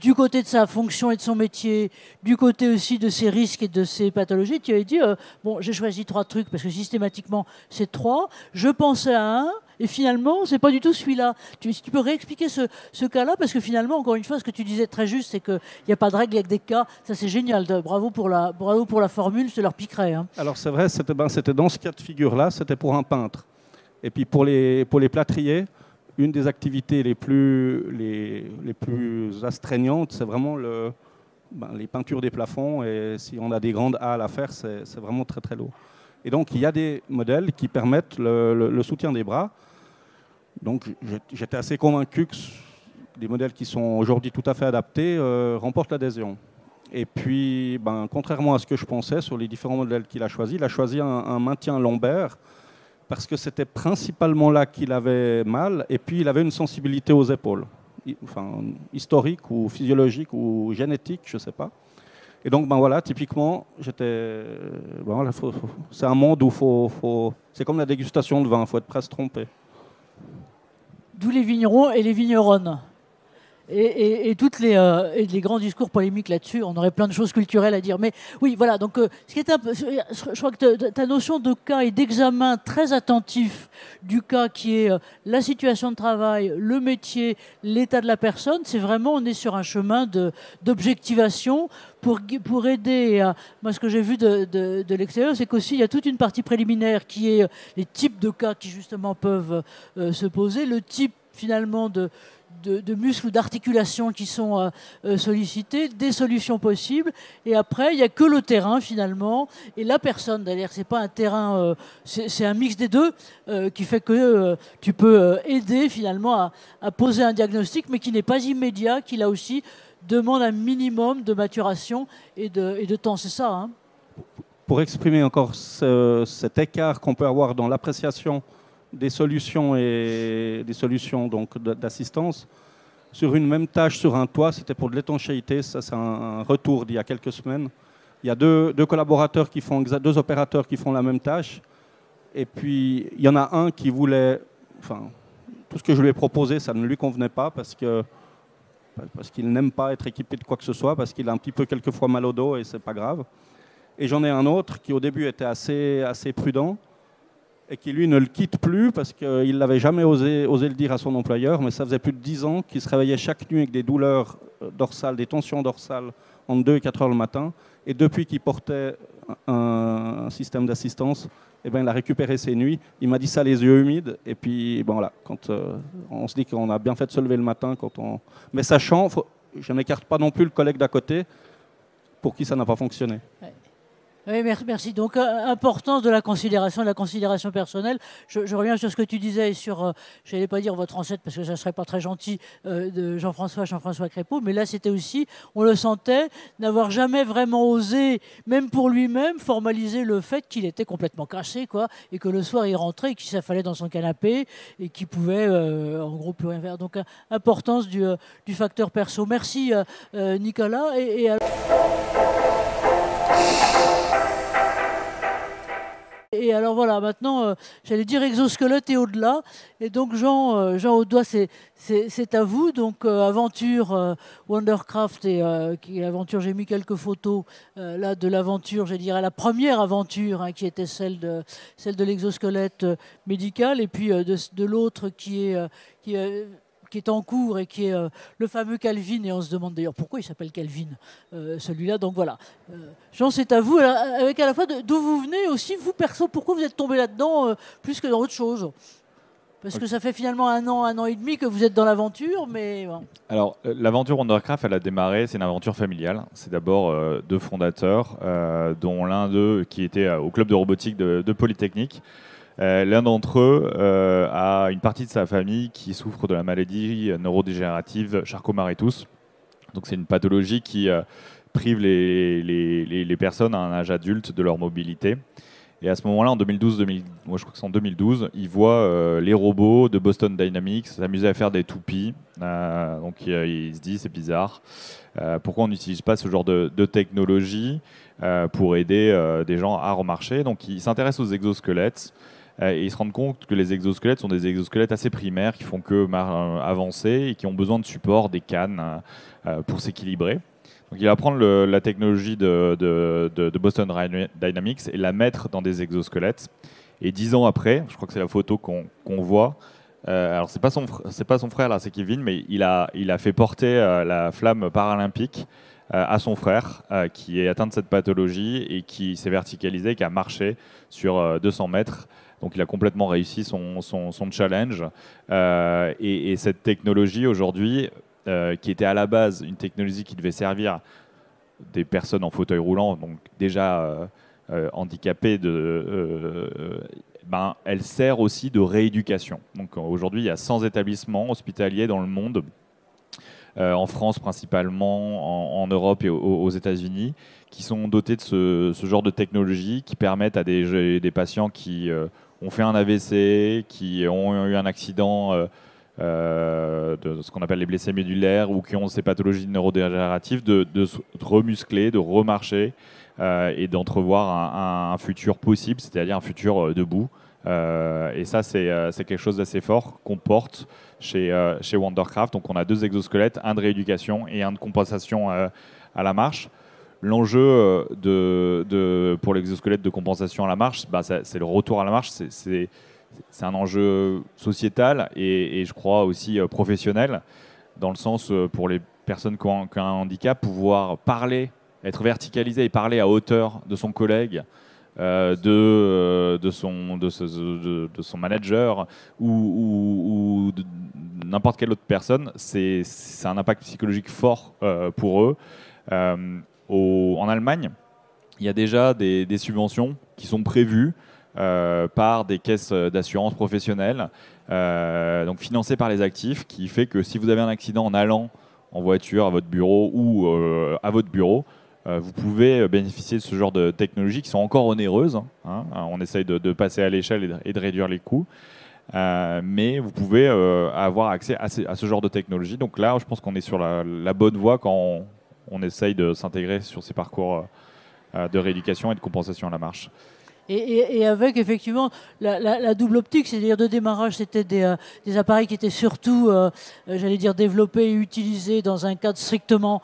du côté de sa fonction et de son métier, du côté aussi de ses risques et de ses pathologies. Tu avais dit, bon, j'ai choisi 3 trucs parce que systématiquement c'est 3, je pensais à un, et finalement, c'est pas du tout celui-là. Tu peux réexpliquer ce cas-là, parce que finalement, encore une fois, ce que tu disais très juste, c'est qu'il n'y a pas de règle, il n'y a que des cas. Ça, c'est génial. Bravo pour la formule, je te leur piquerai. Hein. Alors, c'est vrai, c'était dans ce cas de figure-là, c'était pour un peintre. Et puis, pour les plâtriers, une des activités les plus astreignantes, c'est vraiment les peintures des plafonds. Et si on a des grandes halles à faire, c'est vraiment très, très lourd. Et donc, il y a des modèles qui permettent le soutien des bras. Donc, j'étais assez convaincu que des modèles qui sont aujourd'hui tout à fait adaptés remportent l'adhésion. Et puis, contrairement à ce que je pensais sur les différents modèles qu'il a choisis, il a choisi un maintien lombaire parce que c'était principalement là qu'il avait mal et puis il avait une sensibilité aux épaules, historique ou physiologique ou génétique, je ne sais pas. Et donc, voilà, typiquement, c'est un monde où c'est comme la dégustation de vin, il faut être prêt à se tromper. D'où les vignerons et les vigneronnes. et les grands discours polémiques là-dessus. On aurait plein de choses culturelles à dire. Mais oui, voilà. Donc, ce qui est je crois que ta notion de cas et d'examen très attentif du cas qui est la situation de travail, le métier, l'état de la personne, c'est vraiment, on est sur un chemin d'objectivation pour aider. Moi, ce que j'ai vu de l'extérieur, c'est qu'aussi, il y a toute une partie préliminaire qui est les types de cas qui, justement, peuvent se poser, le type, finalement, de muscles ou d'articulations qui sont sollicités, des solutions possibles, et après il n'y a que le terrain finalement, et la personne, d'ailleurs c'est pas un terrain, c'est un mix des deux qui fait que tu peux aider finalement à poser un diagnostic, mais qui n'est pas immédiat, qui là aussi demande un minimum de maturation et de temps, c'est ça, hein. Pour exprimer encore cet écart qu'on peut avoir dans l'appréciation des solutions et des solutions donc d'assistance sur une même tâche sur un toit, c'était pour de l'étanchéité. Ça, c'est un retour d'il y a quelques semaines. Il y a deux collaborateurs deux opérateurs qui font la même tâche, et puis il y en a un qui voulait, enfin, tout ce que je lui ai proposé, ça ne lui convenait pas parce qu'il n'aime pas être équipé de quoi que ce soit, parce qu'il a un petit peu quelquefois mal au dos et c'est pas grave. Et j'en ai un autre qui au début était assez prudent, et qui, lui, ne le quitte plus parce qu'il n'avait jamais osé le dire à son employeur, mais ça faisait plus de 10 ans qu'il se réveillait chaque nuit avec des douleurs dorsales, des tensions dorsales entre 2 et 4 heures le matin. Et depuis qu'il portait un système d'assistance, eh ben, il a récupéré ses nuits. Il m'a dit ça les yeux humides. Et puis, bon, voilà, quand on se dit qu'on a bien fait de se lever le matin, mais sachant, je n'écarte pas non plus le collègue d'à côté pour qui ça n'a pas fonctionné. Ouais. Oui, merci. Donc, importance de la considération personnelle. Je reviens sur ce que tu disais sur, je n'allais pas dire votre ancêtre parce que ça ne serait pas très gentil, de Jean-François Crépeau, mais là, c'était aussi, on le sentait, n'avoir jamais vraiment osé, même pour lui-même, formaliser le fait qu'il était complètement cassé, quoi, et que le soir, il rentrait et qu'il s'affalait dans son canapé et qu'il pouvait, en gros, plus rien faire. Donc, importance du facteur perso. Merci, Nicolas. Et alors voilà, maintenant, j'allais dire exosquelette et au-delà. Et donc Jean Audois, c'est à vous. Donc aventure Wondercraft et aventure, j'ai mis quelques photos là de l'aventure, je dirais la première aventure, hein, qui était celle de l'exosquelette médical, et puis de l'autre qui est en cours et qui est le fameux Calvin, et on se demande d'ailleurs pourquoi il s'appelle Calvin, celui-là. Donc voilà. Jean, c'est à vous, avec à la fois d'où vous venez aussi, vous perso, pourquoi vous êtes tombé là-dedans plus que dans autre chose? Parce que ça fait finalement un an et demi que vous êtes dans l'aventure, mais... Bon. Alors, l'aventure Wondercraft, elle a démarré, c'est une aventure familiale. C'est d'abord deux fondateurs, dont l'un d'eux qui était au club de robotique de Polytechnique. L'un d'entre eux a une partie de sa famille qui souffre de la maladie neurodégénérative Charcot-Marie-Tooth. Donc c'est une pathologie qui prive les personnes à un âge adulte de leur mobilité. Et à ce moment-là, en 2012, moi je crois que c'est en 2012, il voit les robots de Boston Dynamics s'amuser à faire des toupies. Donc il se dit, c'est bizarre. Pourquoi on n'utilise pas ce genre de technologie pour aider des gens à remarcher? Donc il s'intéresse aux exosquelettes. Et ils se rendent compte que les exosquelettes sont des exosquelettes assez primaires qui font que avancer et qui ont besoin de support, des cannes pour s'équilibrer. Donc il va prendre la technologie de Boston Dynamics et la mettre dans des exosquelettes. Et 10 ans après, je crois que c'est la photo qu'on voit, alors c'est pas son frère là, c'est Kevin, mais il a fait porter la flamme paralympique à son frère qui est atteint de cette pathologie et qui s'est verticalisé, qui a marché sur 200 mètres. Donc il a complètement réussi son challenge. Et cette technologie aujourd'hui, qui était à la base une technologie qui devait servir des personnes en fauteuil roulant, donc déjà handicapées, elle sert aussi de rééducation. Donc aujourd'hui, il y a 100 établissements hospitaliers dans le monde, en France principalement, en Europe et aux États-Unis, qui sont dotés de ce genre de technologie qui permettent à des patients qui ont fait un AVC, qui ont eu un accident de ce qu'on appelle les blessés médulaires ou qui ont ces pathologies neurodégénératives de se remuscler, de remarcher et d'entrevoir un futur possible, c'est-à-dire un futur debout Et ça, c'est quelque chose d'assez fort qu'on porte chez Wondercraft. Donc on a 2 exosquelettes, un de rééducation et un de compensation à la marche. L'enjeu pour l'exosquelette de compensation à la marche, c'est le retour à la marche. C'est un enjeu sociétal et je crois aussi professionnel, dans le sens pour les personnes qui ont un handicap, pouvoir parler, être verticalisé et parler à hauteur de son collègue, de son manager ou de n'importe quelle autre personne, c'est un impact psychologique fort pour eux. En Allemagne, il y a déjà des subventions qui sont prévues par des caisses d'assurance professionnelles, donc financées par les actifs, qui fait que si vous avez un accident en allant en voiture à votre bureau ou à votre bureau, vous pouvez bénéficier de ce genre de technologies qui sont encore onéreuses. On essaye de passer à l'échelle et de réduire les coûts. Mais vous pouvez avoir accès à ce genre de technologie. Donc là, je pense qu'on est sur la bonne voie quand on essaye de s'intégrer sur ces parcours de rééducation et de compensation à la marche. Et avec effectivement la double optique, c'est-à-dire de démarrage, c'était des appareils qui étaient surtout, j'allais dire, développés et utilisés dans un cadre strictement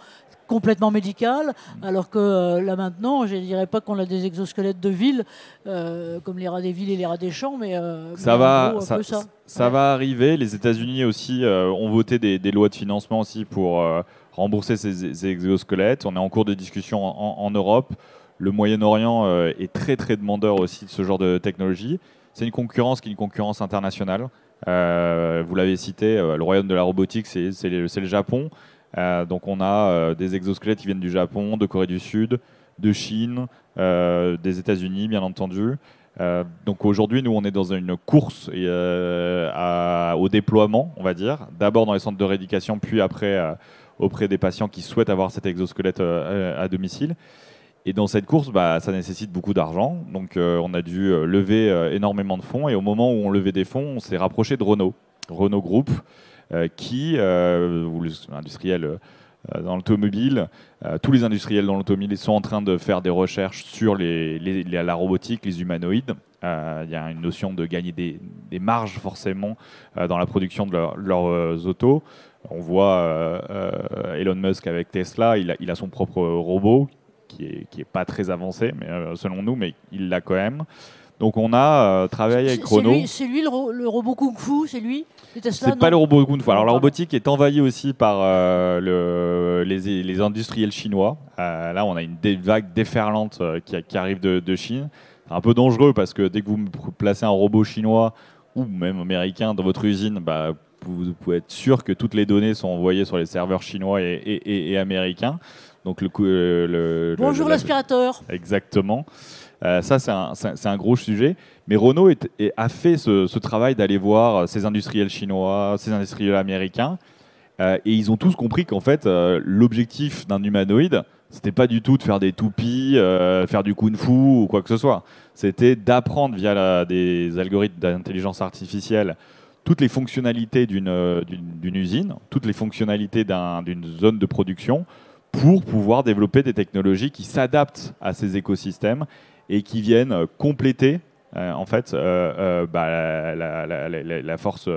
complètement médical, alors que là maintenant, je ne dirais pas qu'on a des exosquelettes de ville, comme les rats des villes et les rats des champs, mais ça ouais. va arriver. Les États-Unis aussi ont voté des lois de financement aussi pour rembourser ces exosquelettes. On est en cours de discussion en Europe. Le Moyen-Orient est très très demandeur aussi de ce genre de technologie. C'est une concurrence qui est une concurrence internationale. Vous l'avez cité, le royaume de la robotique, c'est le Japon. Donc on a des exosquelettes qui viennent du Japon, de Corée du Sud, de Chine, des États-Unis bien entendu. Donc aujourd'hui, nous on est dans une course au déploiement, on va dire. D'abord dans les centres de rééducation, puis après auprès des patients qui souhaitent avoir cet exosquelette à domicile. Et dans cette course, ça nécessite beaucoup d'argent. Donc on a dû lever énormément de fonds. Et au moment où on levait des fonds, on s'est rapproché de Renault Group, qui, industriel dans l'automobile, tous les industriels dans l'automobile sont en train de faire des recherches sur la robotique, les humanoïdes. Il y a une notion de gagner des marges forcément dans la production de leurs autos. On voit Elon Musk avec Tesla, il a son propre robot qui est pas très avancé, mais selon nous, mais il l'a quand même. Donc on a travaillé avec Renault. C'est lui le robot Kung Fu, c'est lui Tesla. C'est pas le robot Kung Fu. Alors la robotique est envahie aussi par les industriels chinois. Là, on a une vague déferlante qui arrive de Chine. C'est un peu dangereux parce que dès que vous placez un robot chinois ou même américain dans votre usine, vous pouvez être sûr que toutes les données sont envoyées sur les serveurs chinois et américains. Donc bonjour l'aspirateur. Exactement. Ça, c'est un gros sujet. Mais Renault a fait ce travail d'aller voir ces industriels chinois, ces industriels américains. Et ils ont tous compris qu'en fait, l'objectif d'un humanoïde, c'était pas du tout de faire des toupies, faire du kung-fu ou quoi que ce soit. C'était d'apprendre via des algorithmes d'intelligence artificielle toutes les fonctionnalités d'une usine, toutes les fonctionnalités d'une zone de production, pour pouvoir développer des technologies qui s'adaptent à ces écosystèmes et qui viennent compléter la force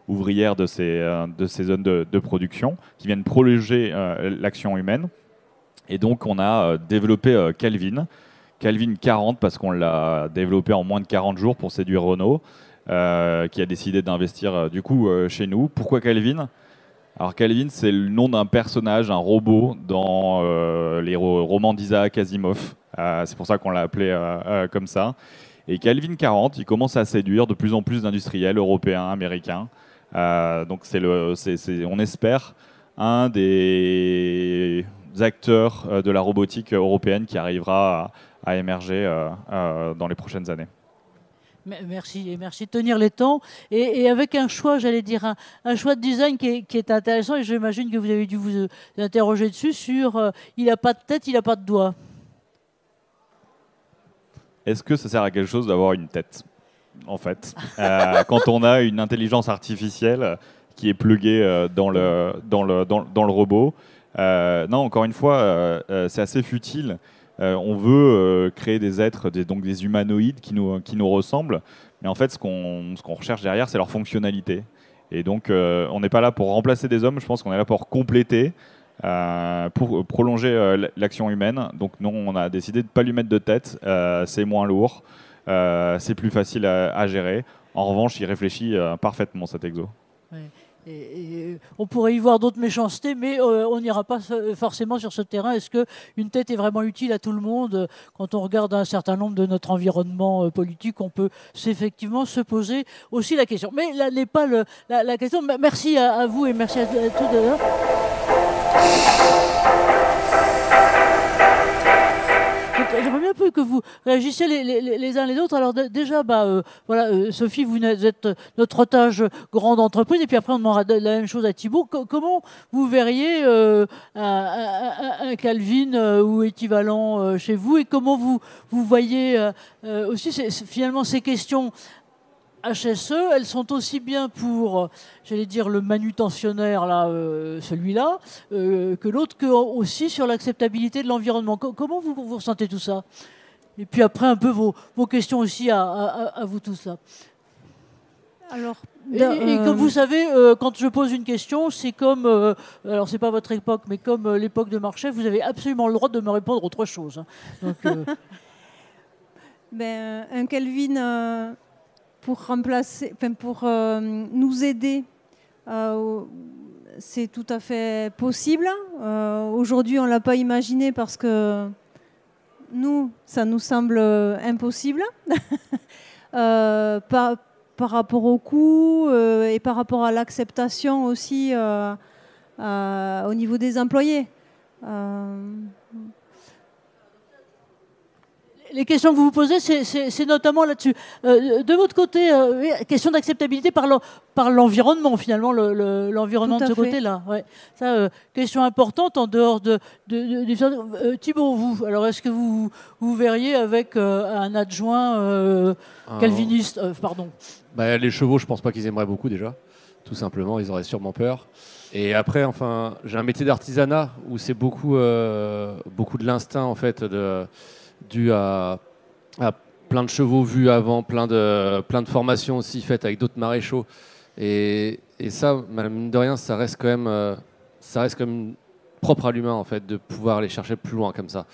ouvrière de ces zones de production, qui viennent prolonger l'action humaine. Et donc on a développé Kelvin 40, parce qu'on l'a développé en moins de 40 jours pour séduire Renault, qui a décidé d'investir chez nous. Pourquoi Kelvin ? Alors Kelvin, c'est le nom d'un personnage, un robot dans les romans d'Isaac Asimov. C'est pour ça qu'on l'a appelé comme ça. Et Kelvin 40, il commence à séduire de plus en plus d'industriels européens, américains. Donc on espère, un des acteurs de la robotique européenne qui arrivera à émerger dans les prochaines années. Merci de tenir les temps et avec un choix, j'allais dire un choix de design qui est intéressant, et j'imagine que vous avez dû vous interroger dessus sur il n'a pas de tête, il n'a pas de doigt. Est-ce que ça sert à quelque chose d'avoir une tête, en fait, quand on a une intelligence artificielle qui est pluguée dans le robot? Non, encore une fois, c'est assez futile. On veut créer des êtres, donc des humanoïdes qui nous ressemblent. Mais en fait, ce qu'on recherche derrière, c'est leur fonctionnalité. Et donc, on n'est pas là pour remplacer des hommes. Je pense qu'on est là pour compléter, pour prolonger l'action humaine. Donc, non, on a décidé de ne pas lui mettre de tête. C'est moins lourd. C'est plus facile à gérer. En revanche, il réfléchit parfaitement, cet exo. Ouais. On pourrait y voir d'autres méchancetés, mais on n'ira pas forcément sur ce terrain. Est-ce qu'une tête est vraiment utile à tout le monde? Quand on regarde un certain nombre de notre environnement politique, on peut effectivement se poser aussi la question. Mais là n'est pas la question. Merci à vous et merci à tous d'ailleurs. J'aimerais bien un peu que vous réagissiez les uns les autres. Alors déjà, voilà, Sophie, vous êtes notre otage grande entreprise, et puis après on demandera la même chose à Thibaut. Comment vous verriez un Calvin ou équivalent chez vous, et comment vous voyez aussi finalement ces questions HSE, elles sont aussi bien pour, j'allais dire, le manutentionnaire, là, celui-là, que l'autre, que aussi sur l'acceptabilité de l'environnement. Comment vous ressentez tout ça? Et puis après, un peu vos questions aussi à vous tous là. Alors, et comme vous savez, quand je pose une question, c'est comme, alors c'est pas votre époque, mais comme l'époque de Marchais, vous avez absolument le droit de me répondre autre chose. Hein. Donc, un Kelvin... pour remplacer, pour nous aider, c'est tout à fait possible. Aujourd'hui, on ne l'a pas imaginé parce que ça nous semble impossible par rapport au coût et par rapport à l'acceptation aussi au niveau des employés. Les questions que vous vous posez, c'est notamment là-dessus. De votre côté, question d'acceptabilité par l'environnement, finalement, l'environnement de ce côté-là. Ouais. Ça, question importante en dehors de Thibaut, vous, alors est-ce que vous verriez avec un adjoint calviniste, pardon. Les chevaux, je pense pas qu'ils aimeraient beaucoup déjà. Tout simplement, ils auraient sûrement peur. Et après, enfin, j'ai un métier d'artisanat où c'est beaucoup de l'instinct, en fait, dû à plein de chevaux vus avant, plein de formations aussi faites avec d'autres maréchaux. Et ça, mine de rien, ça reste quand même propre à l'humain, en fait, de pouvoir aller chercher plus loin comme ça.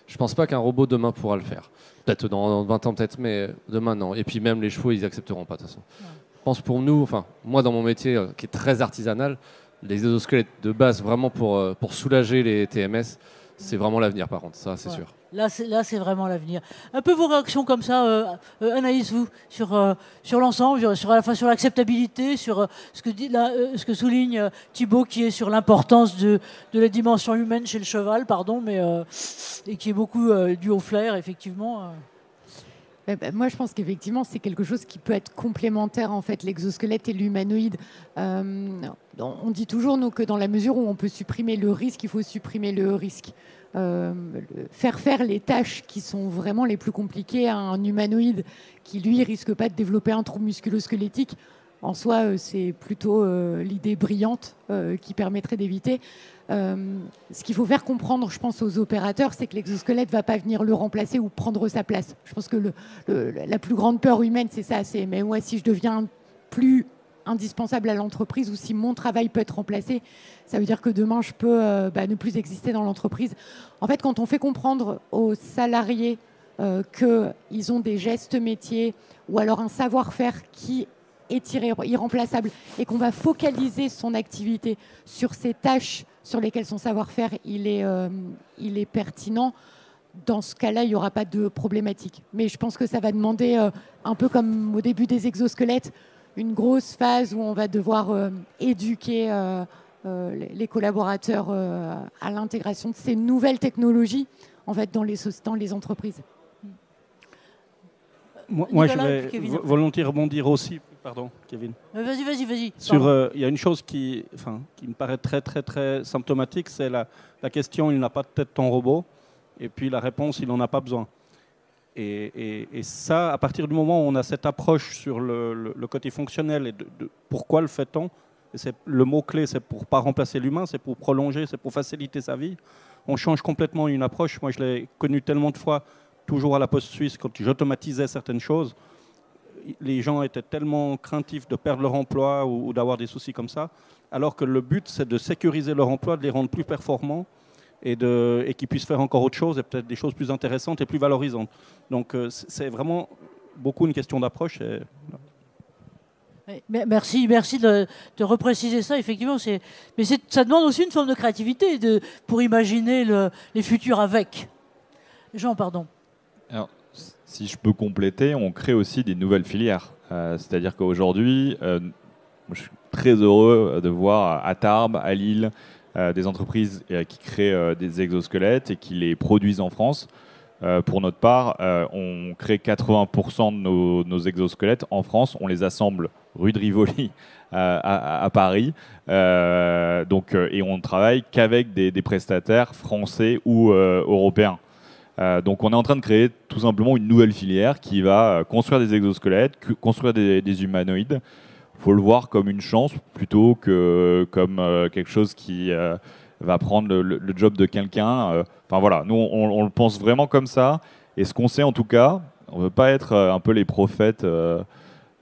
Je pense pas qu'un robot demain pourra le faire. Peut-être dans 20 ans, peut-être, mais demain, non. Et puis même les chevaux, ils accepteront pas, de toute façon. Ouais. Je pense pour nous, enfin, moi, dans mon métier qui est très artisanal, les exosquelettes de base, vraiment pour soulager les TMS, c'est vraiment l'avenir, par contre, ça, c'est sûr. Là, c'est vraiment l'avenir. Un peu vos réactions comme ça, Anaïs, vous, sur l'ensemble, à la fois sur l'acceptabilité, sur ce que souligne Thibaut, qui est sur l'importance de la dimension humaine chez le cheval, et qui est beaucoup dû au flair, effectivement. Moi, je pense qu'effectivement, c'est quelque chose qui peut être complémentaire, en fait, l'exosquelette et l'humanoïde. On dit toujours, nous, que dans la mesure où on peut supprimer le risque, il faut supprimer le risque. Faire les tâches qui sont vraiment les plus compliquées à un humanoïde qui, lui, risque pas de développer un trouble musculo-squelettique, en soi, c'est plutôt l'idée brillante qui permettrait d'éviter. Ce qu'il faut faire comprendre, je pense, aux opérateurs, c'est que l'exosquelette ne va pas venir le remplacer ou prendre sa place. Je pense que la plus grande peur humaine, c'est ça. C'est, mais moi, si je deviens plus indispensable à l'entreprise ou si mon travail peut être remplacé, ça veut dire que demain, je peux ne plus exister dans l'entreprise. En fait, quand on fait comprendre aux salariés qu'ils ont des gestes métiers ou alors un savoir-faire qui est irremplaçable et qu'on va focaliser son activité sur ces tâches sur lesquelles son savoir-faire il est pertinent, dans ce cas-là, il n'y aura pas de problématique. Mais je pense que ça va demander, un peu comme au début des exosquelettes, une grosse phase où on va devoir éduquer les collaborateurs à l'intégration de ces nouvelles technologies en fait, dans les entreprises. Moi, je vais volontiers rebondir aussi. Pardon, Kevin. Vas-y. Il y a une chose qui me paraît très, très, très symptomatique, c'est la question « il n'a pas de tête ton robot ?» et puis la réponse « il n'en a pas besoin ». Et ça, à partir du moment où on a cette approche sur le côté fonctionnel et de pourquoi le fait-on, le mot-clé, c'est pour ne pas remplacer l'humain, c'est pour prolonger, c'est pour faciliter sa vie. on change complètement une approche. Moi, je l'ai connu tellement de fois, toujours à la Poste Suisse, quand j'automatisais certaines choses. Les gens étaient tellement craintifs de perdre leur emploi ou d'avoir des soucis comme ça, alors que le but, c'est de sécuriser leur emploi, de les rendre plus performants et qu'ils puissent faire encore autre chose, et peut-être des choses plus intéressantes et plus valorisantes. Donc, c'est vraiment beaucoup une question d'approche. Merci de repréciser ça. Effectivement, mais ça demande aussi une forme de créativité pour imaginer les futurs avec. Jean, pardon. Alors, si je peux compléter, on crée aussi des nouvelles filières. C'est-à-dire qu'aujourd'hui, je suis très heureux de voir à Tarbes, à Lille, des entreprises qui créent des exosquelettes et qui les produisent en France. Pour notre part, on crée 80% de nos exosquelettes en France. On les assemble rue de Rivoli à Paris. Et on ne travaille qu'avec des prestataires français ou européens. Donc on est en train de créer tout simplement une nouvelle filière qui va construire des exosquelettes, construire des humanoïdes. Il faut le voir comme une chance plutôt que comme quelque chose qui va prendre le job de quelqu'un. Enfin voilà, nous on le pense vraiment comme ça. Et ce qu'on sait en tout cas, on ne veut pas être un peu les prophètes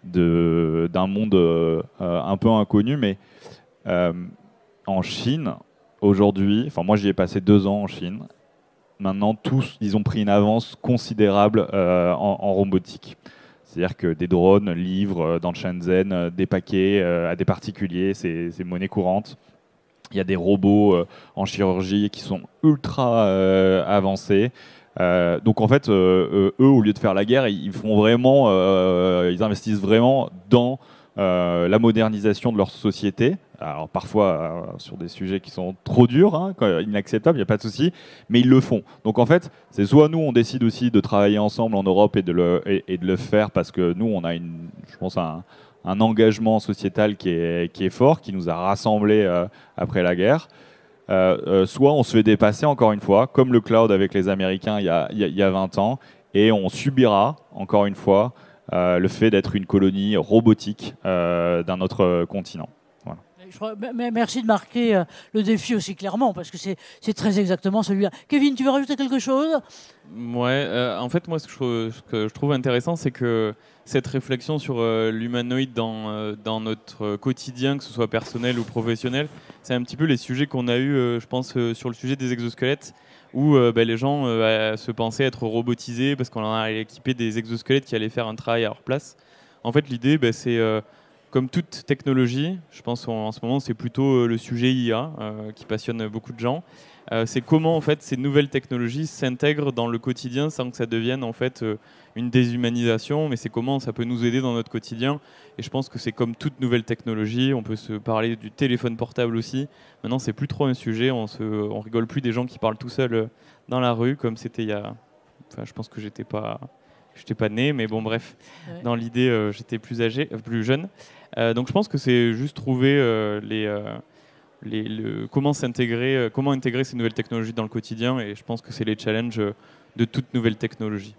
d'un monde un peu inconnu, mais en Chine, aujourd'hui, enfin moi j'y ai passé 2 ans en Chine, maintenant tous, ils ont pris une avance considérable en robotique. C'est-à-dire que des drones livrent dans Shenzhen des paquets à des particuliers, c'est monnaie courante. Il y a des robots en chirurgie qui sont ultra avancés. Donc en fait, eux, au lieu de faire la guerre, ils investissent vraiment dans la modernisation de leur société. Alors parfois sur des sujets qui sont trop durs, inacceptables, il n'y a pas de souci, mais ils le font. Donc en fait, c'est soit nous on décide aussi de travailler ensemble en Europe et de le faire parce que nous on a je pense un engagement sociétal qui est fort, qui nous a rassemblés après la guerre. Soit on se fait dépasser encore une fois, comme le cloud avec les Américains il y a 20 ans, et on subira encore une fois le fait d'être une colonie robotique d'un autre continent. Voilà. Merci de marquer le défi aussi clairement, parce que c'est très exactement celui-là. Kevin, tu veux rajouter quelque chose ? Ouais, en fait, moi, ce que je trouve intéressant, c'est que cette réflexion sur l'humanoïde dans notre quotidien, que ce soit personnel ou professionnel, c'est un petit peu les sujets qu'on a eu, je pense, sur le sujet des exosquelettes, où les gens se pensaient être robotisés parce qu'on a équipé des exosquelettes qui allaient faire un travail à leur place. En fait, l'idée, c'est comme toute technologie, je pense en ce moment, c'est plutôt le sujet IA qui passionne beaucoup de gens. C'est comment en fait ces nouvelles technologies s'intègrent dans le quotidien sans que ça devienne en fait une déshumanisation, mais c'est comment ça peut nous aider dans notre quotidien. Et je pense que c'est comme toute nouvelle technologie, on peut se parler du téléphone portable aussi. Maintenant, c'est plus trop un sujet, on rigole plus des gens qui parlent tout seuls dans la rue comme c'était il y a. Enfin, je pense que j'étais pas né, mais bon, bref. Ouais. Dans l'idée, j'étais plus âgé, plus jeune. Donc, je pense que c'est juste trouver comment intégrer ces nouvelles technologies dans le quotidien, et je pense que c'est les challenges de toute nouvelle technologie.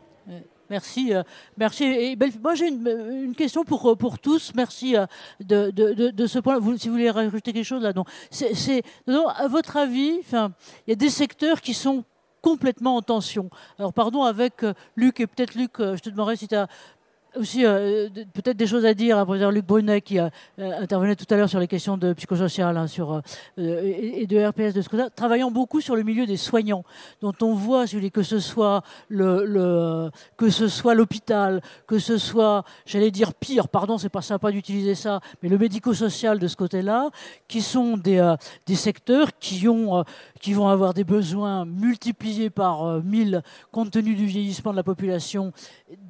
Merci. Et moi, j'ai une question pour tous. Merci de ce point. Si vous voulez rajouter quelque chose là, non. À votre avis, il y a des secteurs qui sont complètement en tension. Alors, pardon, avec Luc, et peut-être Luc, je te demanderai si tu as aussi peut-être des choses à dire à professeur Luc Brunet qui intervenait tout à l'heure sur les questions de psychosocial et de RPS de ce côté-là, travaillant beaucoup sur le milieu des soignants, dont on voit, que ce soit l'hôpital, que ce soit, j'allais dire pire, pardon, c'est pas sympa d'utiliser ça, mais le médico-social de ce côté-là, qui sont des secteurs qui vont avoir des besoins multipliés par 1000 compte tenu du vieillissement de la population,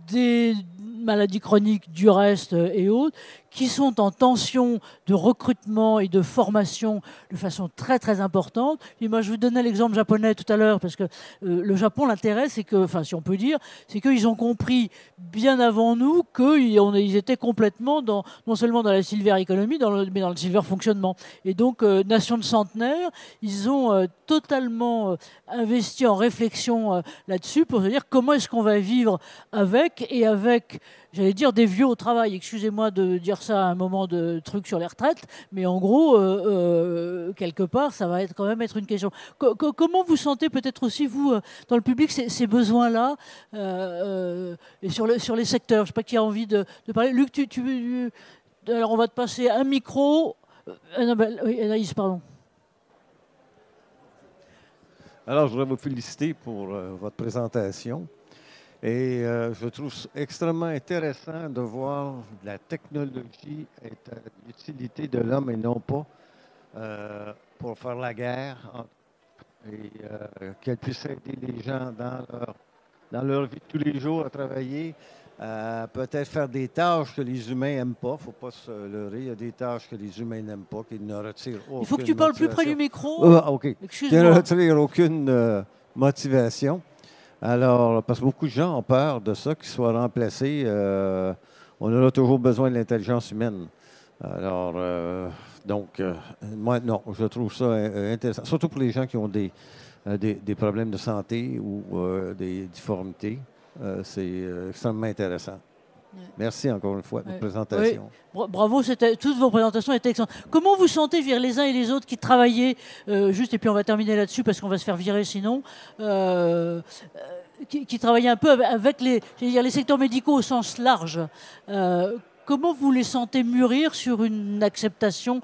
des maladies chroniques du reste et autres, qui sont en tension de recrutement et de formation de façon très très importante. Et moi, je vous donnais l'exemple japonais tout à l'heure, parce que le Japon, l'intérêt, c'est que, enfin, si on peut dire, c'est qu'ils ont compris bien avant nous qu'ils étaient complètement non seulement dans la silver economy, mais dans le silver fonctionnement. Et donc, nation de centenaires, ils ont totalement investi en réflexion là-dessus pour se dire comment est-ce qu'on va vivre avec j'allais dire des vieux au travail. Excusez-moi de dire ça à un moment de truc sur les retraites, mais en gros, quelque part, ça va quand même être une question. Comment vous sentez peut-être aussi, vous, dans le public, ces besoins-là et sur les secteurs? Je ne sais pas qui a envie de parler. Luc, alors on va te passer un micro. Oui, Anaïs, pardon. Alors, je voudrais vous féliciter pour votre présentation. Et je trouve extrêmement intéressant de voir la technologie être à l'utilité de l'homme et non pas pour faire la guerre. Et qu'elle puisse aider les gens dans leur vie de tous les jours à travailler, peut-être faire des tâches que les humains n'aiment pas. Il ne faut pas se leurrer. Il y a des tâches que les humains n'aiment pas, qui ne retirent aucune motivation. Il faut que tu parles plus près du micro. OK. Excuse-moi. Qui ne retirent aucune motivation. Alors, parce que beaucoup de gens ont peur de ça, qu'ils soient remplacés. On aura toujours besoin de l'intelligence humaine. Alors, moi, non, je trouve ça intéressant. Surtout pour les gens qui ont des problèmes de santé ou des difformités. C'est extrêmement intéressant. Merci encore une fois de votre présentation. Oui. Bravo, toutes vos présentations étaient excellentes. Comment vous sentez, je veux dire, les uns et les autres qui travaillaient, juste, et puis on va terminer là-dessus parce qu'on va se faire virer sinon, qui travaillaient un peu avec les secteurs médicaux au sens large. Comment vous les sentez mûrir sur une acceptation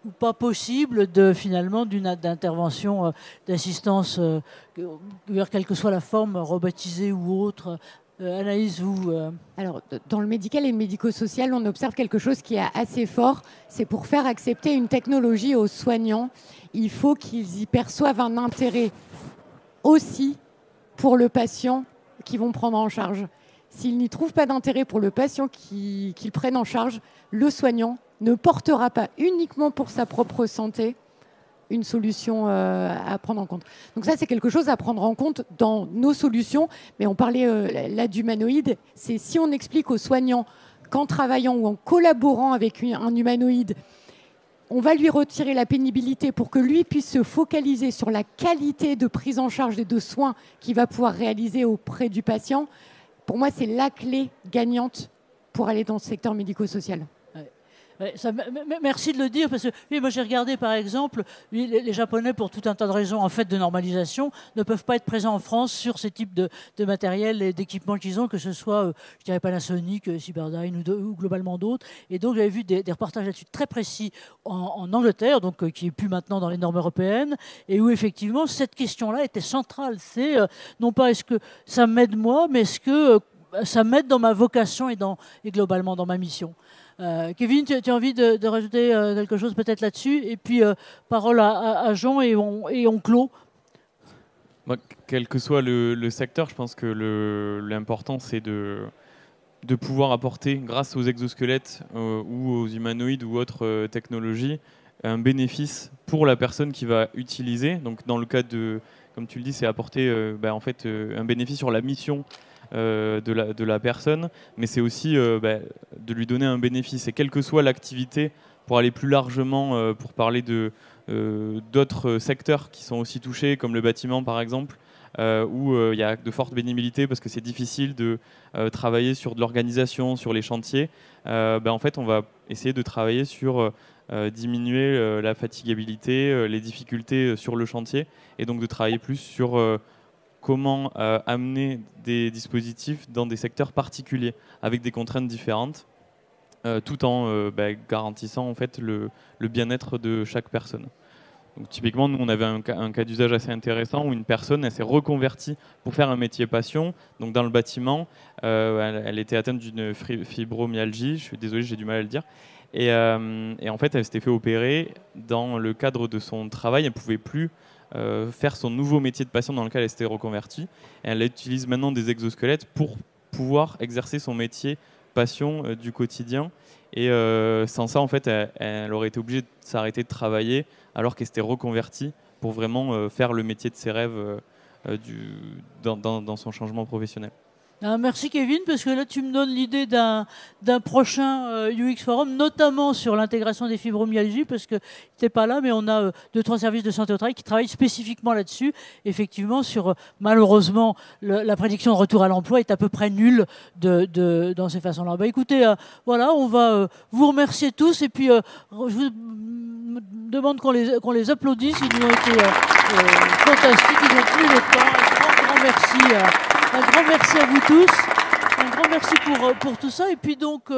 ou pas possible finalement d'intervention, d'assistance, quelle que soit la forme, robotisée ou autre? Anaïs, vous... Alors, dans le médical et le médico-social, on observe quelque chose qui est assez fort. C'est pour faire accepter une technologie aux soignants, il faut qu'ils y perçoivent un intérêt aussi pour le patient qu'ils vont prendre en charge. S'ils n'y trouvent pas d'intérêt pour le patient qu'ils prennent en charge, le soignant ne portera pas uniquement pour sa propre santé une solution à prendre en compte. Donc ça, c'est quelque chose à prendre en compte dans nos solutions. Mais on parlait là d'humanoïde. C'est si on explique aux soignants qu'en travaillant ou en collaborant avec un humanoïde, on va lui retirer la pénibilité pour que lui puisse se focaliser sur la qualité de prise en charge et de soins qu'il va pouvoir réaliser auprès du patient. Pour moi, c'est la clé gagnante pour aller dans le secteur médico-social. Merci de le dire, parce que oui, moi j'ai regardé par exemple, les Japonais, pour tout un tas de raisons en fait de normalisation, ne peuvent pas être présents en France sur ces types de matériel et d'équipements qu'ils ont, que ce soit, je dirais Panasonic, Cyberdyne ou globalement d'autres. Et donc j'avais vu des reportages là-dessus très précis en Angleterre, donc qui est plus maintenant dans les normes européennes, et où effectivement cette question-là était centrale. C'est non pas est-ce que ça m'aide moi, mais est-ce que ça m'aide dans ma vocation et globalement dans ma mission. Kevin, tu as envie de rajouter quelque chose peut-être là-dessus? Et puis, parole à Jean et on clôt. Quel que soit le secteur, je pense que l'important, c'est de pouvoir apporter, grâce aux exosquelettes ou aux humanoïdes ou autres technologies, un bénéfice pour la personne qui va utiliser. Donc, dans le cas de, comme tu le dis, c'est apporter un bénéfice sur la mission de la personne, mais c'est aussi de lui donner un bénéfice. Et quelle que soit l'activité, pour aller plus largement, pour parler d'autres secteurs qui sont aussi touchés, comme le bâtiment par exemple, où il y a de fortes pénibilités parce que c'est difficile de travailler sur de l'organisation, sur les chantiers. En fait, on va essayer de travailler sur diminuer la fatigabilité, les difficultés sur le chantier, et donc de travailler plus sur comment amener des dispositifs dans des secteurs particuliers avec des contraintes différentes, tout en garantissant en fait le bien-être de chaque personne. Donc, typiquement, nous on avait un cas d'usage assez intéressant où une personne elle s'est reconvertie pour faire un métier passion. Donc dans le bâtiment, elle était atteinte d'une fibromyalgie. Je suis désolé, j'ai du mal à le dire. Et en fait, elle s'était fait opérer dans le cadre de son travail. Elle ne pouvait plus faire son nouveau métier de patient dans lequel elle s'était reconvertie. Et elle utilise maintenant des exosquelettes pour pouvoir exercer son métier passion du quotidien. Et sans ça, en fait, elle aurait été obligée de s'arrêter de travailler alors qu'elle s'était reconvertie pour vraiment faire le métier de ses rêves dans son changement professionnel. Ah, merci Kevin, parce que là tu me donnes l'idée d'un prochain UX Forum, notamment sur l'intégration des fibromyalgies, parce que tu n'es pas là, mais on a 2-3 services de santé au travail qui travaillent spécifiquement là-dessus. Effectivement, sur malheureusement, la prédiction de retour à l'emploi est à peu près nulle dans ces façons-là. Bah, écoutez, voilà, on va vous remercier tous, et puis je vous demande qu'on les applaudisse. Ils ont été fantastiques, ils ont tenu le temps. Un grand merci. Un grand merci à vous tous. Un grand merci pour tout ça. Et puis donc,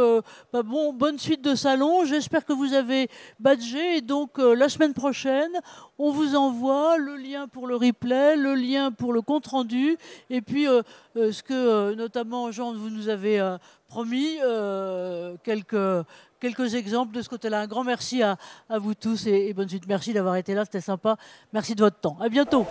bonne suite de salon. J'espère que vous avez badgé. Et donc, la semaine prochaine, on vous envoie le lien pour le replay, le lien pour le compte-rendu. Et puis, ce que notamment, Jean, vous nous avez promis, quelques exemples de ce côté-là. Un grand merci à vous tous et bonne suite. Merci d'avoir été là. C'était sympa. Merci de votre temps. À bientôt.